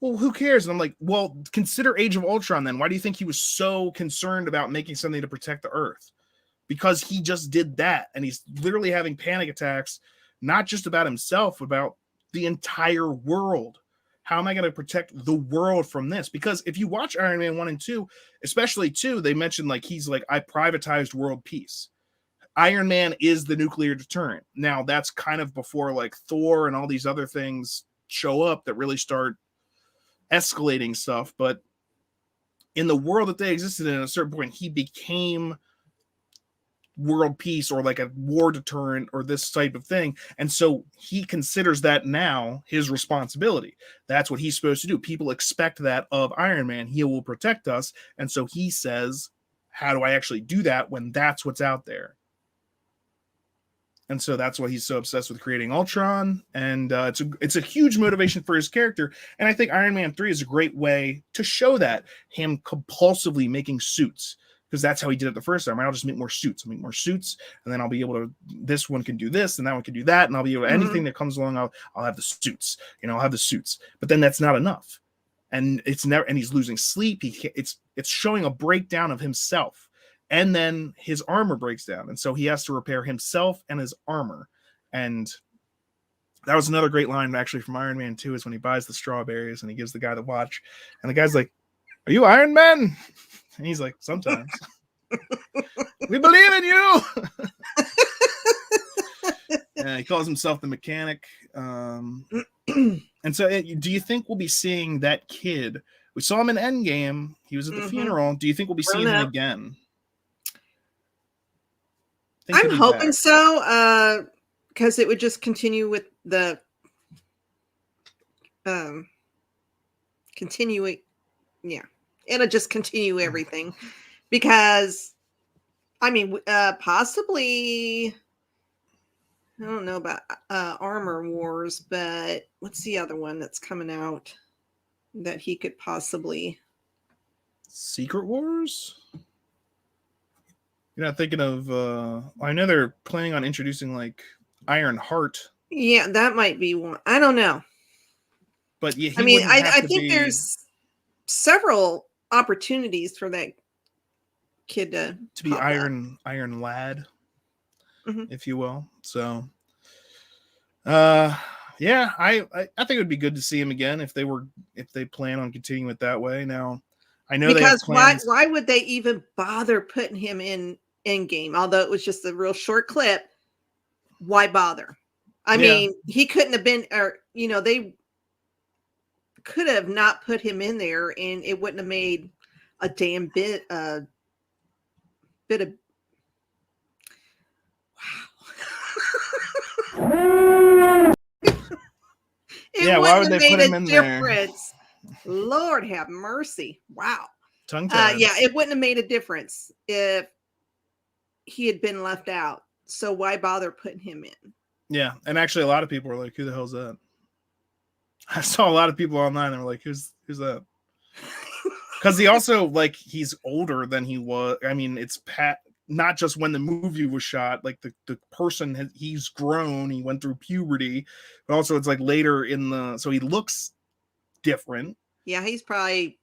well, who cares? And I'm like, well, consider Age of Ultron then. Why do you think he was so concerned about making something to protect the Earth? Because he just did that. And he's literally having panic attacks, not just about himself, about the entire world. How am I going to protect the world from this? Because if you watch Iron Man 1 and 2, especially 2, they mentioned like he's like, I privatized world peace. Iron Man is the nuclear deterrent. Now, that's kind of before like Thor and all these other things show up that really start escalating stuff. But in the world that they existed in, at a certain point, he became world peace or like a war deterrent or this type of thing. And so he considers that now his responsibility. That's what he's supposed to do. People expect that of Iron Man. He will protect us. And so he says, how do I actually do that when that's what's out there? And so that's why he's so obsessed with creating Ultron. And it's a huge motivation for his character. And I think Iron Man 3 is a great way to show that, him compulsively making suits. Because that's how he did it the first time. I'll just make more suits. I'll make more suits, and then I'll be able to. This one can do this, and that one can do that, and I'll be able to. Anything that comes along, I'll have the suits. You know, I'll have the suits. But then that's not enough, and it's never. And he's losing sleep. It's showing a breakdown of himself, and then his armor breaks down, and so he has to repair himself and his armor. And that was another great line actually from Iron Man 2 is when he buys the strawberries and he gives the guy the watch, and the guy's like, "Are you Iron Man?" And he's like, sometimes. We believe in you. Yeah, he calls himself the mechanic. And so do you think we'll be seeing that kid? We saw him in Endgame. He was at the funeral. Do you think we'll be seeing him again? I'm hoping so, because it would just continue with the continuing. Yeah. It'll just continue everything because, I mean, possibly, I don't know about Armor Wars, but what's the other one that's coming out that he could possibly? Secret Wars? You're not thinking of, I know they're planning on introducing like Iron Heart. Yeah, that might be one. I don't know. But yeah, I mean, I think there's several opportunities for that kid to be Iron Lad, if you will. So Yeah, I think it would be good to see him again if they plan on continuing it that way. Now, I know they have Because plans. why would they even bother putting him in Endgame? Although it was just a real short clip, why bother? I mean, he couldn't have been, or they could have not put him in there, and it wouldn't have made a damn bit of. It Why wouldn't would have they put made him a in there? difference. Lord have mercy. Wow. Tongue tied. Yeah, it wouldn't have made a difference if he had been left out. So why bother putting him in? Yeah, and actually, a lot of people were like, "Who the hell's that?" I saw a lot of people online and were like, "Who's that?" Because he also he's older than he was. I mean, it's not just when the movie was shot. Like the person he's grown. He went through puberty, but also it's like later in the. So he looks different. Yeah, he's probably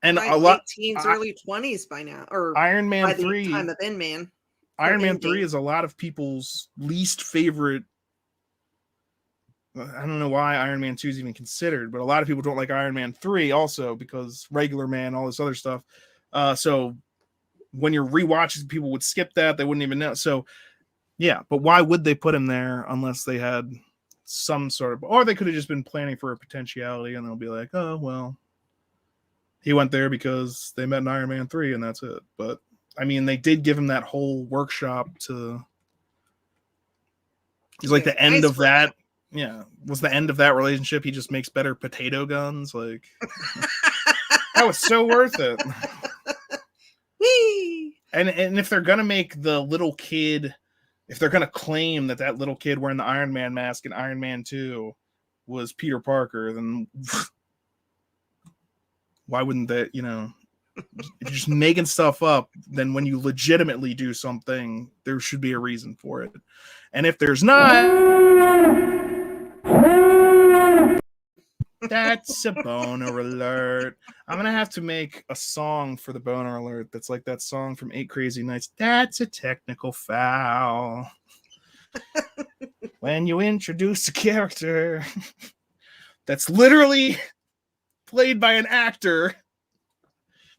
and late a lot teens, early 20s by now, or Iron Man by the 3 time of Endman. Iron Man 3 is a lot of people's least favorite. I don't know why Iron Man 2 is even considered, but a lot of people don't like Iron Man 3 also because regular man, all this other stuff. So when you're rewatching, people would skip that. They wouldn't even know. So yeah, but why would they put him there unless they had some sort of, or they could have just been planning for a potentiality and they'll be like, oh, well, he went there because they met in Iron Man 3 and that's it. But I mean, they did give him that whole workshop to. He's like the end of that. Yeah, was the end of that relationship. He just makes better potato guns. Like that was so worth it. Whee! And if they're gonna make the little kid, if they're gonna claim that little kid wearing the Iron Man mask in Iron Man 2 was Peter Parker, then why wouldn't that? If you're just making stuff up, then when you legitimately do something, there should be a reason for it. And if there's not, that's a boner alert. I'm gonna have to make a song for the boner alert that's like that song from 8 Crazy Nights. That's a technical foul. When you introduce a character that's literally played by an actor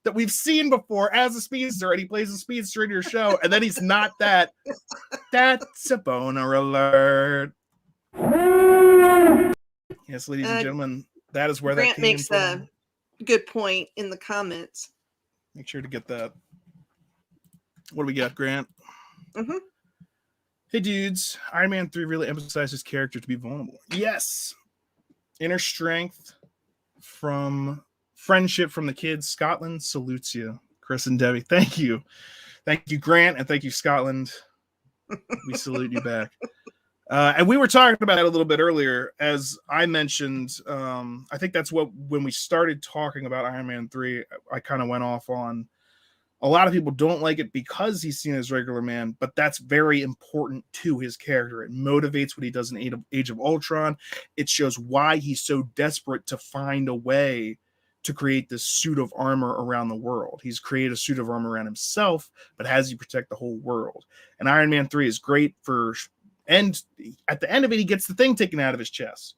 that we've seen before as a speedster, and he plays a speedster in your show, and then he's not that. That's a boner alert. Yes, ladies and gentlemen, that is where Grant that came makes from. a good point in the comments. Make sure to get that. What do we got, Grant? Mm-hmm. Hey, dudes. Iron Man 3 really emphasized his character to be vulnerable. Yes. Inner strength from friendship from the kids. Scotland salutes you. Chris and Debbie, thank you. Thank you, Grant, and thank you, Scotland. We salute you back. And we were talking about that a little bit earlier. As I mentioned, I think that's when we started talking about Iron Man 3, I kind of went off on. A lot of people don't like it because he's seen as regular man, but that's very important to his character. It motivates what he does in Age of Ultron. It shows why he's so desperate to find a way to create this suit of armor around the world. He's created a suit of armor around himself, but has he protect the whole world? And Iron Man 3 is great and at the end of it, he gets the thing taken out of his chest.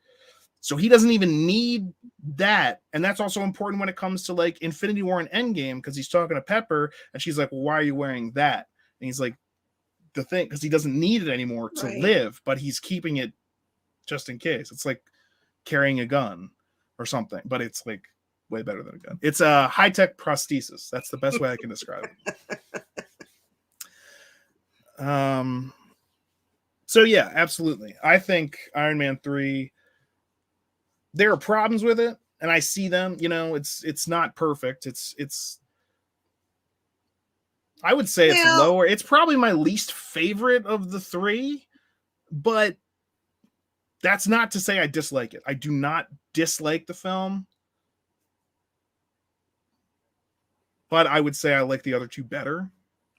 So he doesn't even need that. And that's also important when it comes to like Infinity War and Endgame, because he's talking to Pepper and she's like, well, why are you wearing that? And he's like, the thing, because he doesn't need it anymore to live, but he's keeping it just in case. It's like carrying a gun or something, but it's like way better than a gun. It's a high-tech prosthesis. That's the best way I can describe it. So yeah, absolutely. I think Iron Man 3, there are problems with it, and I see them. It's not perfect. It's I would say it's lower. It's probably my least favorite of the 3, but that's not to say I dislike it. I do not dislike the film, but I would say I like the other 2 better.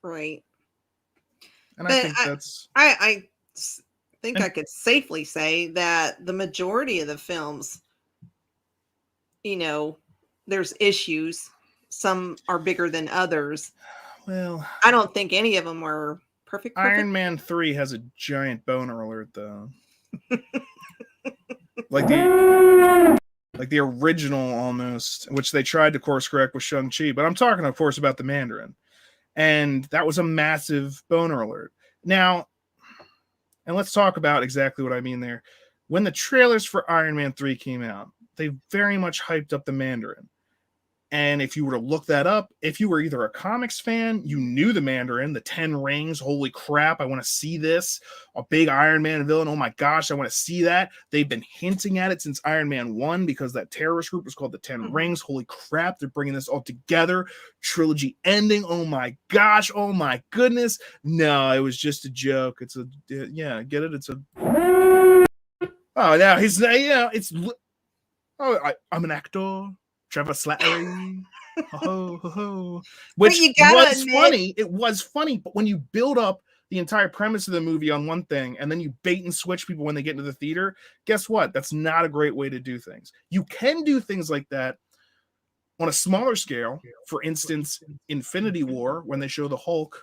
Right. And I think that's. I think I could safely say that the majority of the films, there's issues. Some are bigger than others. Well, I don't think any of them were perfect. Iron Man 3 has a giant boner alert, though. like the original almost, which they tried to course correct with Shang-Chi. But I'm talking, of course, about the Mandarin, and that was a massive boner alert. Now, and let's talk about exactly what I mean there. When the trailers for Iron Man 3 came out, they very much hyped up the Mandarin. And if you were to look that up, if you were either a comics fan, you knew the Mandarin, the 10 rings, holy crap, I want to see this. A big Iron Man villain, oh my gosh, I want to see that. They've been hinting at it since Iron Man 1 because that terrorist group was called the 10 Rings. Holy crap, they're bringing this all together. Trilogy ending, oh my gosh, oh my goodness. No, it was just a joke. It's a, yeah, get it? It's a... Oh, now he's, yeah, it's... Oh, I'm an actor. Trevor Slattery. Which was funny. It was funny, but when you build up the entire premise of the movie on one thing and then you bait and switch people when they get into the theater, guess what? That's not a great way to do things. You can do things like that on a smaller scale. For instance, Infinity War, when they show the Hulk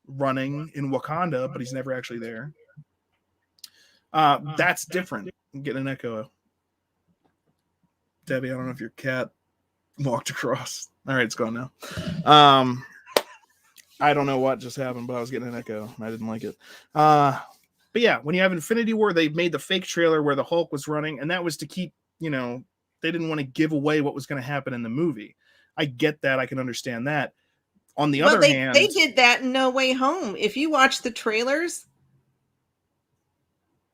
running in Wakanda, but he's never actually there. That's different. I'm getting an echo. Debbie, I don't know if your cat walked across. All right, it's gone now. I don't know what just happened, but I was getting an echo. I didn't like it. But yeah, when you have Infinity War, they made the fake trailer where the Hulk was running, and that was to keep, they didn't want to give away what was going to happen in the movie. I get that. I can understand that. On the other hand, they did that in No Way Home. If you watch the trailers,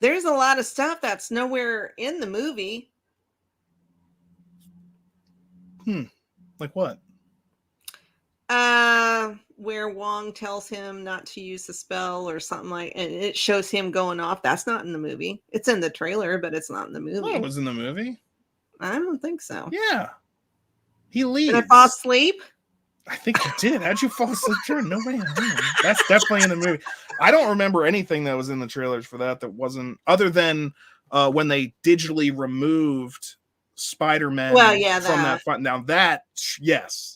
there's a lot of stuff that's nowhere in the movie. Like what? Where Wong tells him not to use the spell or something like, and it shows him going off. That's not in the movie. It's in the trailer, but it's not in the movie. Oh, it was in the movie? I don't think so. Yeah. He leaves. Did I fall asleep? I think you did. How'd you fall asleep? No way. That's definitely in the movie. I don't remember anything that was in the trailers for that wasn't, other than when they digitally removed Spider-Man from that fun. Now that, yes.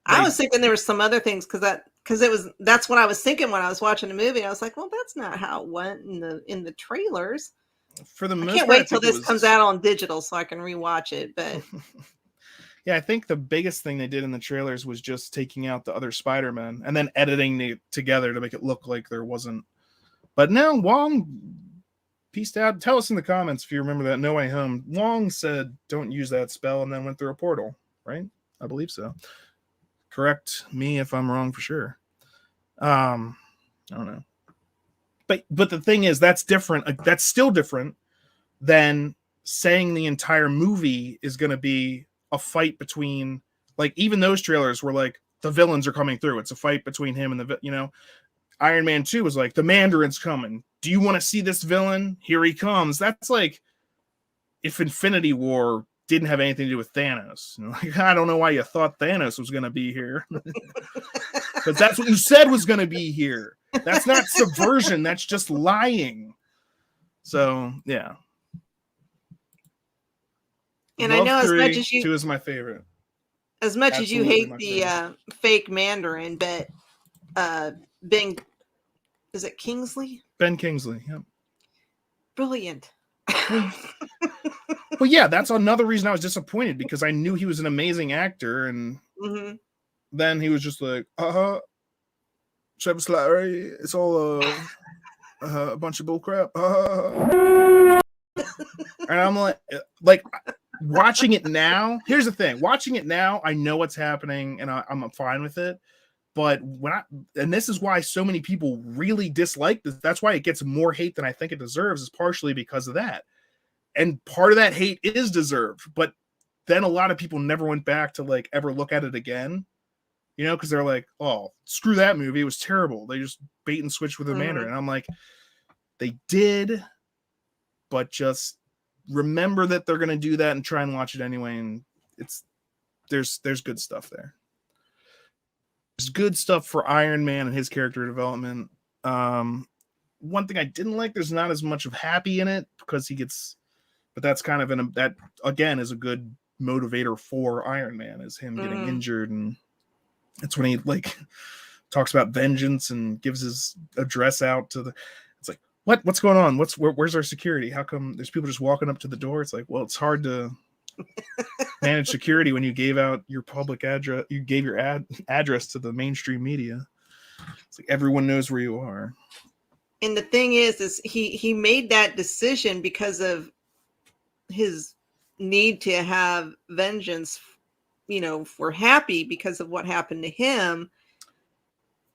I was thinking there were some other things that's what I was thinking when I was watching the movie. I was like, well, that's not how it went in the trailers. For the most I can't wait till this comes out on digital so I can rewatch it. But yeah, I think the biggest thing they did in the trailers was just taking out the other Spider-Man and then editing it together to make it look like there wasn't. But now Wong peaced out. Tell us in the comments if you remember that No Way Home. Wong said, don't use that spell, and then went through a portal, right? I believe so. Correct me if I'm wrong for sure. I don't know. But the thing is, that's different. That's still different than saying the entire movie is going to be a fight between, like, even those trailers were like, the villains are coming through. It's a fight between him and the, Iron Man 2 was like, the Mandarin's coming. Do you want to see this villain? Here he comes. That's like if Infinity War didn't have anything to do with Thanos. Like, I don't know why you thought Thanos was going to be here. Because that's what you said was going to be here. That's not subversion. That's just lying. So, yeah. And Love I know 3, as much as you... 2 is my favorite. As much Absolutely as you hate the fake Mandarin, but Ben... Is it Kingsley? Ben Kingsley, yeah. Brilliant. Well, yeah, that's another reason I was disappointed, because I knew he was an amazing actor, and then he was just like, Trevor Slattery, it's all a bunch of bullcrap. And I'm like watching it now. Here's the thing: watching it now, I know what's happening, and I'm fine with it. But and this is why so many people really dislike this. That's why it gets more hate than I think it deserves, is partially because of that. And part of that hate is deserved. But then a lot of people never went back to like ever look at it again, because they're like, oh, screw that movie. It was terrible. They just bait and switch with the Mandarin. And I'm like, they did, but just remember that they're going to do that and try and watch it anyway. And there's good stuff there. There's good stuff for Iron Man and his character development. One thing I didn't like, there's not as much of Happy in it, because he gets, but that's kind of that again is a good motivator for Iron Man, is him getting injured, and it's when he like talks about vengeance and gives his address out to the. It's like, What's going on? Where's our security? How come there's people just walking up to the door? It's like, well, it's hard to manage security when you gave out your public address. You gave your address to the mainstream media. It's like everyone knows where you are. And the thing is he made that decision because of his need to have vengeance, for Happy because of what happened to him,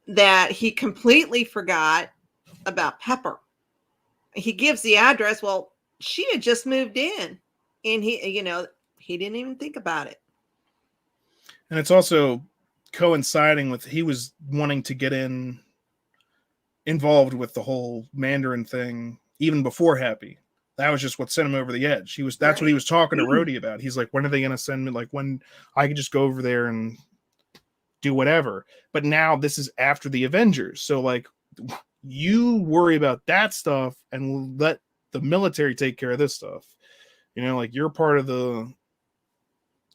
that he completely forgot about Pepper. He gives the address. Well, she had just moved in, and he didn't even think about it. And it's also coinciding with he was wanting to get involved with the whole Mandarin thing even before Happy. That was just what sent him over the edge. That's what he was talking to Rhodey about. He's like, when are they going to send me? Like, when I could just go over there and do whatever. But now this is after the Avengers. So like, you worry about that stuff and let the military take care of this stuff. Like, you're part of the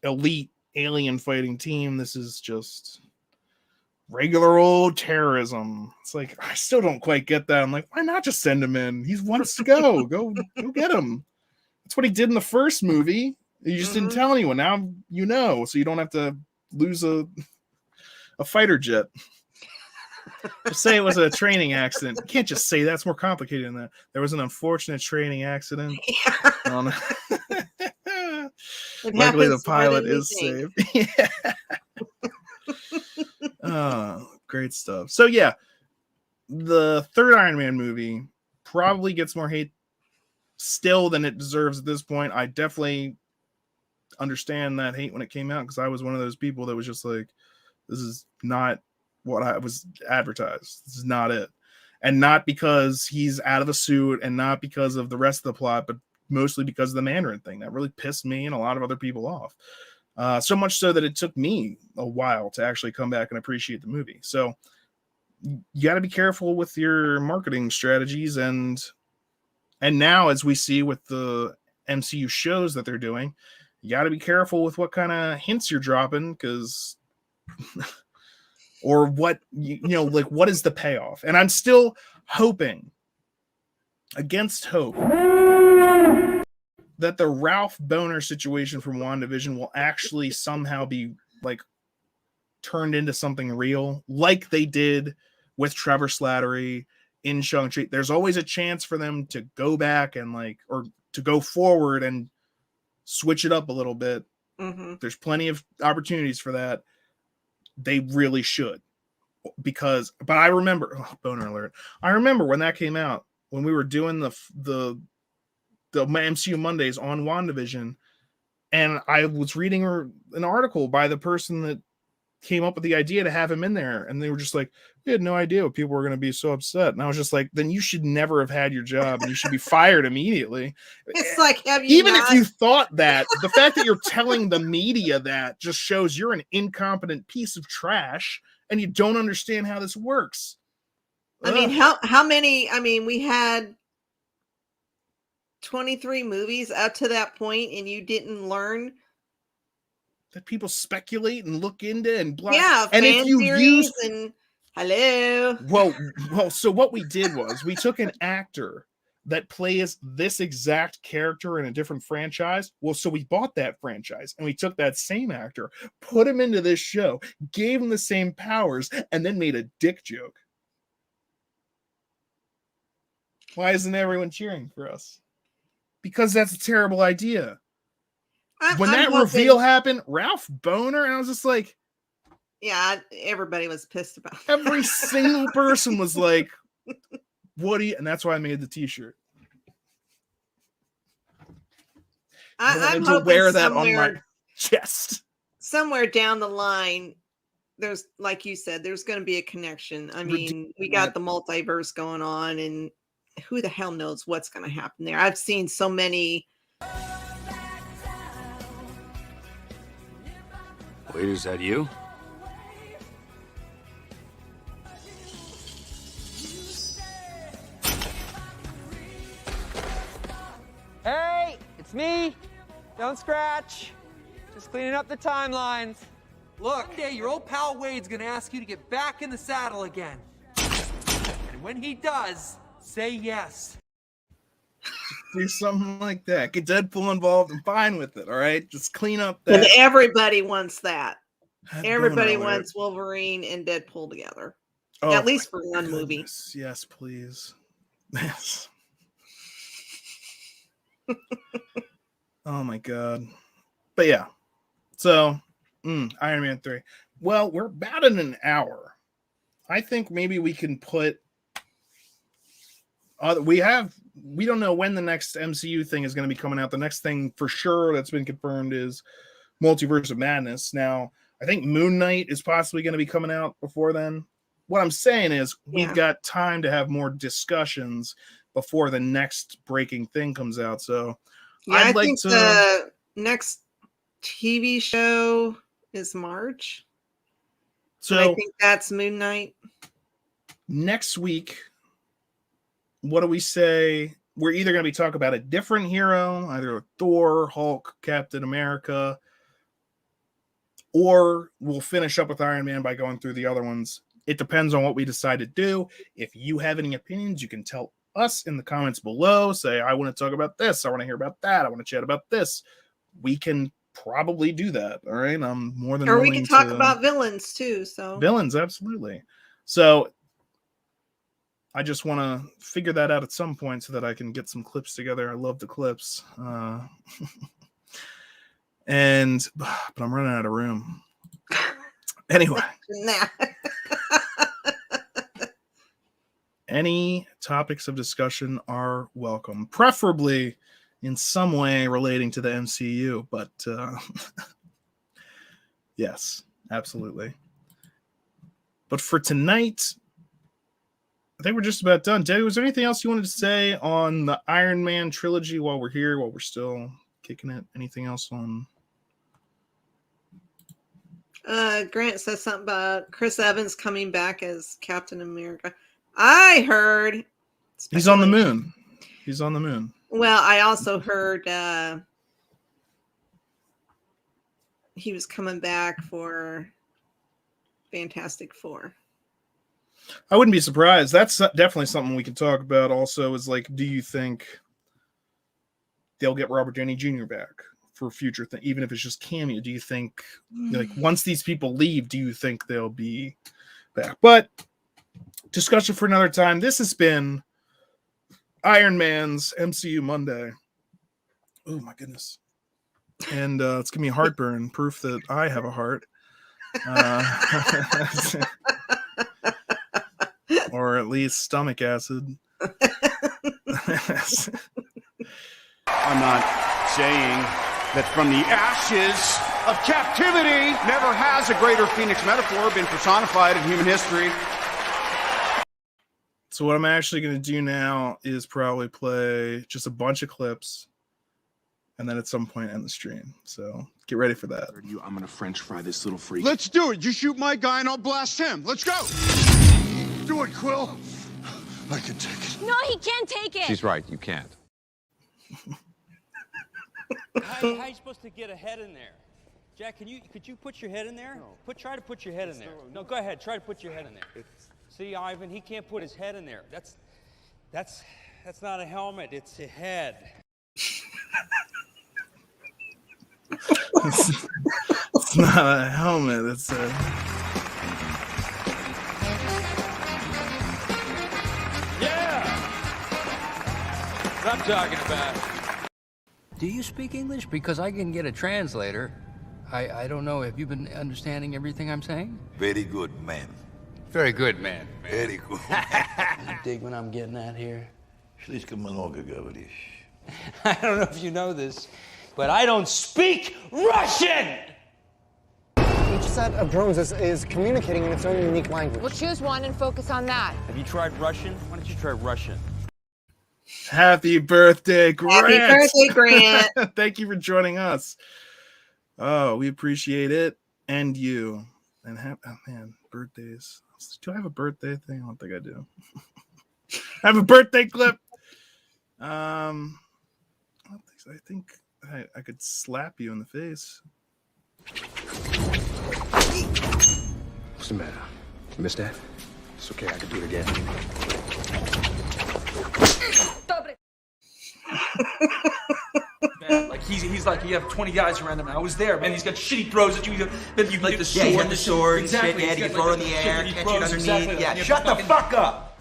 elite alien fighting team. This is just regular old terrorism. It's like, I still don't quite get that. I'm like, why not just send him in? He wants to go. Go get him. That's what he did in the first movie. You just didn't tell anyone. Now so you don't have to lose a fighter jet. Just say it was a training accident. You can't just say that. It's more complicated than that. There was an unfortunate training accident. Yeah. Luckily, the pilot is saved. Yeah. Oh, great stuff. So yeah, the third Iron Man movie probably gets more hate still than it deserves at this point. I definitely understand that hate when it came out, because I was one of those people that was just like, this is not what I was advertised. This is not it. And not because he's out of a suit and not because of the rest of the plot, but mostly because of the Mandarin thing. That really pissed me and a lot of other people off. So much so that it took me a while to actually come back and appreciate the movie. So you got to be careful with your marketing strategies. And now, as we see with the MCU shows that they're doing, you got to be careful with what kind of hints you're dropping, because or what, like, what is the payoff? And I'm still hoping, against hope, that the Ralph Boner situation from WandaVision will actually somehow be like turned into something real, like they did with Trevor Slattery in Shang-Chi. There's always a chance for them to go back and or to go forward and switch it up a little bit. Mm-hmm. There's plenty of opportunities for that. They really should, but I remember, Boner alert. I remember when that came out, when we were doing the MCU Mondays on WandaVision, and I was reading an article by the person that came up with the idea to have him in there, and they were just like, we had no idea what people were going to be so upset. And I was just like, then you should never have had your job, and you should be fired immediately. It's like, if you thought that, the fact that you're telling the media that just shows you're an incompetent piece of trash and you don't understand how this works. I mean, how many? I mean, we had 23 movies up to that point, and you didn't learn that people speculate and look into and blah. Yeah, and fan if you theories and hello. Well, so what we did was we took an actor that plays this exact character in a different franchise. Well, so we bought that franchise and we took that same actor, put him into this show, gave him the same powers, and then made a dick joke. Why isn't everyone cheering for us? Because that's a terrible idea. When that reveal happened, Ralph Boner, and I was just like, yeah, everybody was pissed about it. Every single person was like, what do you, and that's why I made the t-shirt. I'm to hoping wear that on my chest. Somewhere down the line, there's, like you said, there's going to be a connection. I mean, we got the multiverse going on, and who the hell knows what's going to happen there. I've seen so many. Wait, is that you? Hey, it's me. Don't scratch. Just cleaning up the timelines. Look, one day your old pal Wade's gonna ask you to get back in the saddle again. And when he does, Say yes. Do something like that. Get Deadpool involved. I'm fine with it. All right, just clean up that. And everybody wants that. that Everybody boner alert. wants Wolverine and Deadpool together. Oh, At least for my one movie. goodness. Yes, please. Yes. Oh my god. But yeah. So, Iron Man 3. Well, we're about in an hour. I think maybe we can put. We don't know when the next MCU thing is going to be coming out. The next thing for sure that's been confirmed is Multiverse of Madness. Now, I think Moon Knight is possibly going to be coming out before then. What I'm saying is we've got time to have more discussions before the next breaking thing comes out. So I think the next TV show is March. So and I think that's Moon Knight. Next week, what do we say? We're either going to be talking about a different hero, either Thor, Hulk, Captain America, or we'll finish up with Iron Man by going through the other ones. It depends on what we decide to do. If you have any opinions, you can tell us in the comments below. Say, I want to talk about this. I want to hear about that. I want to chat about this. We can probably do that. All right. I'm more than Or willing we can talk to... about villains too. So Villains, absolutely. So I just want to figure that out at some point so that I can get some clips together. I love the clips. But I'm running out of room. Anyway. Any topics of discussion are welcome, preferably in some way relating to the MCU, but yes, absolutely. But for tonight, I think we're just about done. Debbie, was there anything else you wanted to say on the Iron Man trilogy while we're here, while we're still kicking it? Anything else on? Grant says something about Chris Evans coming back as Captain America. I heard He's on the moon. He's on the moon. Well, I also heard he was coming back for Fantastic Four. I wouldn't be surprised. That's definitely something we can talk about also is like, do you think they'll get Robert Downey Jr. back for future thing, even if it's just cameo? Do you think like once these people leave, do you think they'll be back? But discussion for another time. This has been Iron Man's MCU Monday. Oh my goodness. And it's giving me heartburn, proof that I have a heart. Or at least stomach acid. I'm not saying that from the ashes of captivity never has a greater phoenix metaphor been personified in human history. So what I'm actually going to do now is probably play just a bunch of clips and then at some point end the stream. So get ready for that. I'm going to French fry this little freak. Let's do it. You shoot my guy and I'll blast him. Let's go. Do it, Quill. I can take it. No, he can't take it. She's right. You can't. How are you supposed to get a head in there? Jack, could you put your head in there? No. Try to put your head in there. No, go ahead. Try to put your head in there. See, Ivan, he can't put his head in there. That's not a helmet. It's a head. It's not a helmet. It's a... Yeah! What I'm talking about. Do you speak English? Because I can get a translator. I don't know. Have you been understanding everything I'm saying? Very good, man. Very good, man. Very good. You dig what I'm getting at here? Слишком много говоришь. I don't know if you know this, but I don't speak Russian! Each set of drones is communicating in its own unique language. We'll choose one and focus on that. Have you tried Russian? Why don't you try Russian? Happy birthday, Grant! Happy birthday, Grant! Thank you for joining us. Oh, we appreciate it. And you. And oh man, birthdays. Do I have a birthday thing? I don't think I do. I have a birthday clip. I don't think so. I think I could slap you in the face. What's the matter? You missed that? It's okay, I can do it again. Man, like he's like you have 20 guys around him. I was there, man. He's got shit he throws at you. Then you like the sword. Yeah, the sword. Exactly. Shit, yeah, you throw it in the air, catch it underneath. Exactly. Yeah, shut the fuck up.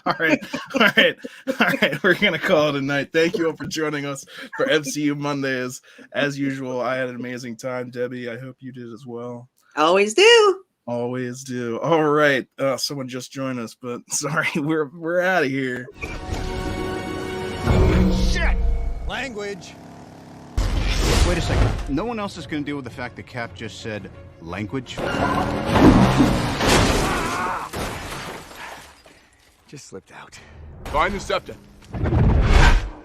All right. We're gonna call it a night. Thank you all for joining us for MCU Mondays. As usual, I had an amazing time. Debbie, I hope you did as well. Always do. Always do. All right. Someone just joined us, but sorry, we're out of here. Shit! Language. Wait a second. No one else is going to deal with the fact that Cap just said language? Just slipped out. Find the scepter.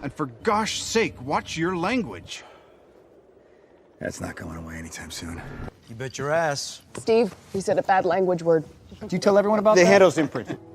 And for gosh sake, watch your language. That's not going away anytime soon. You bet your ass. Steve, you said a bad language word. Did you tell everyone about The that? head was imprinted.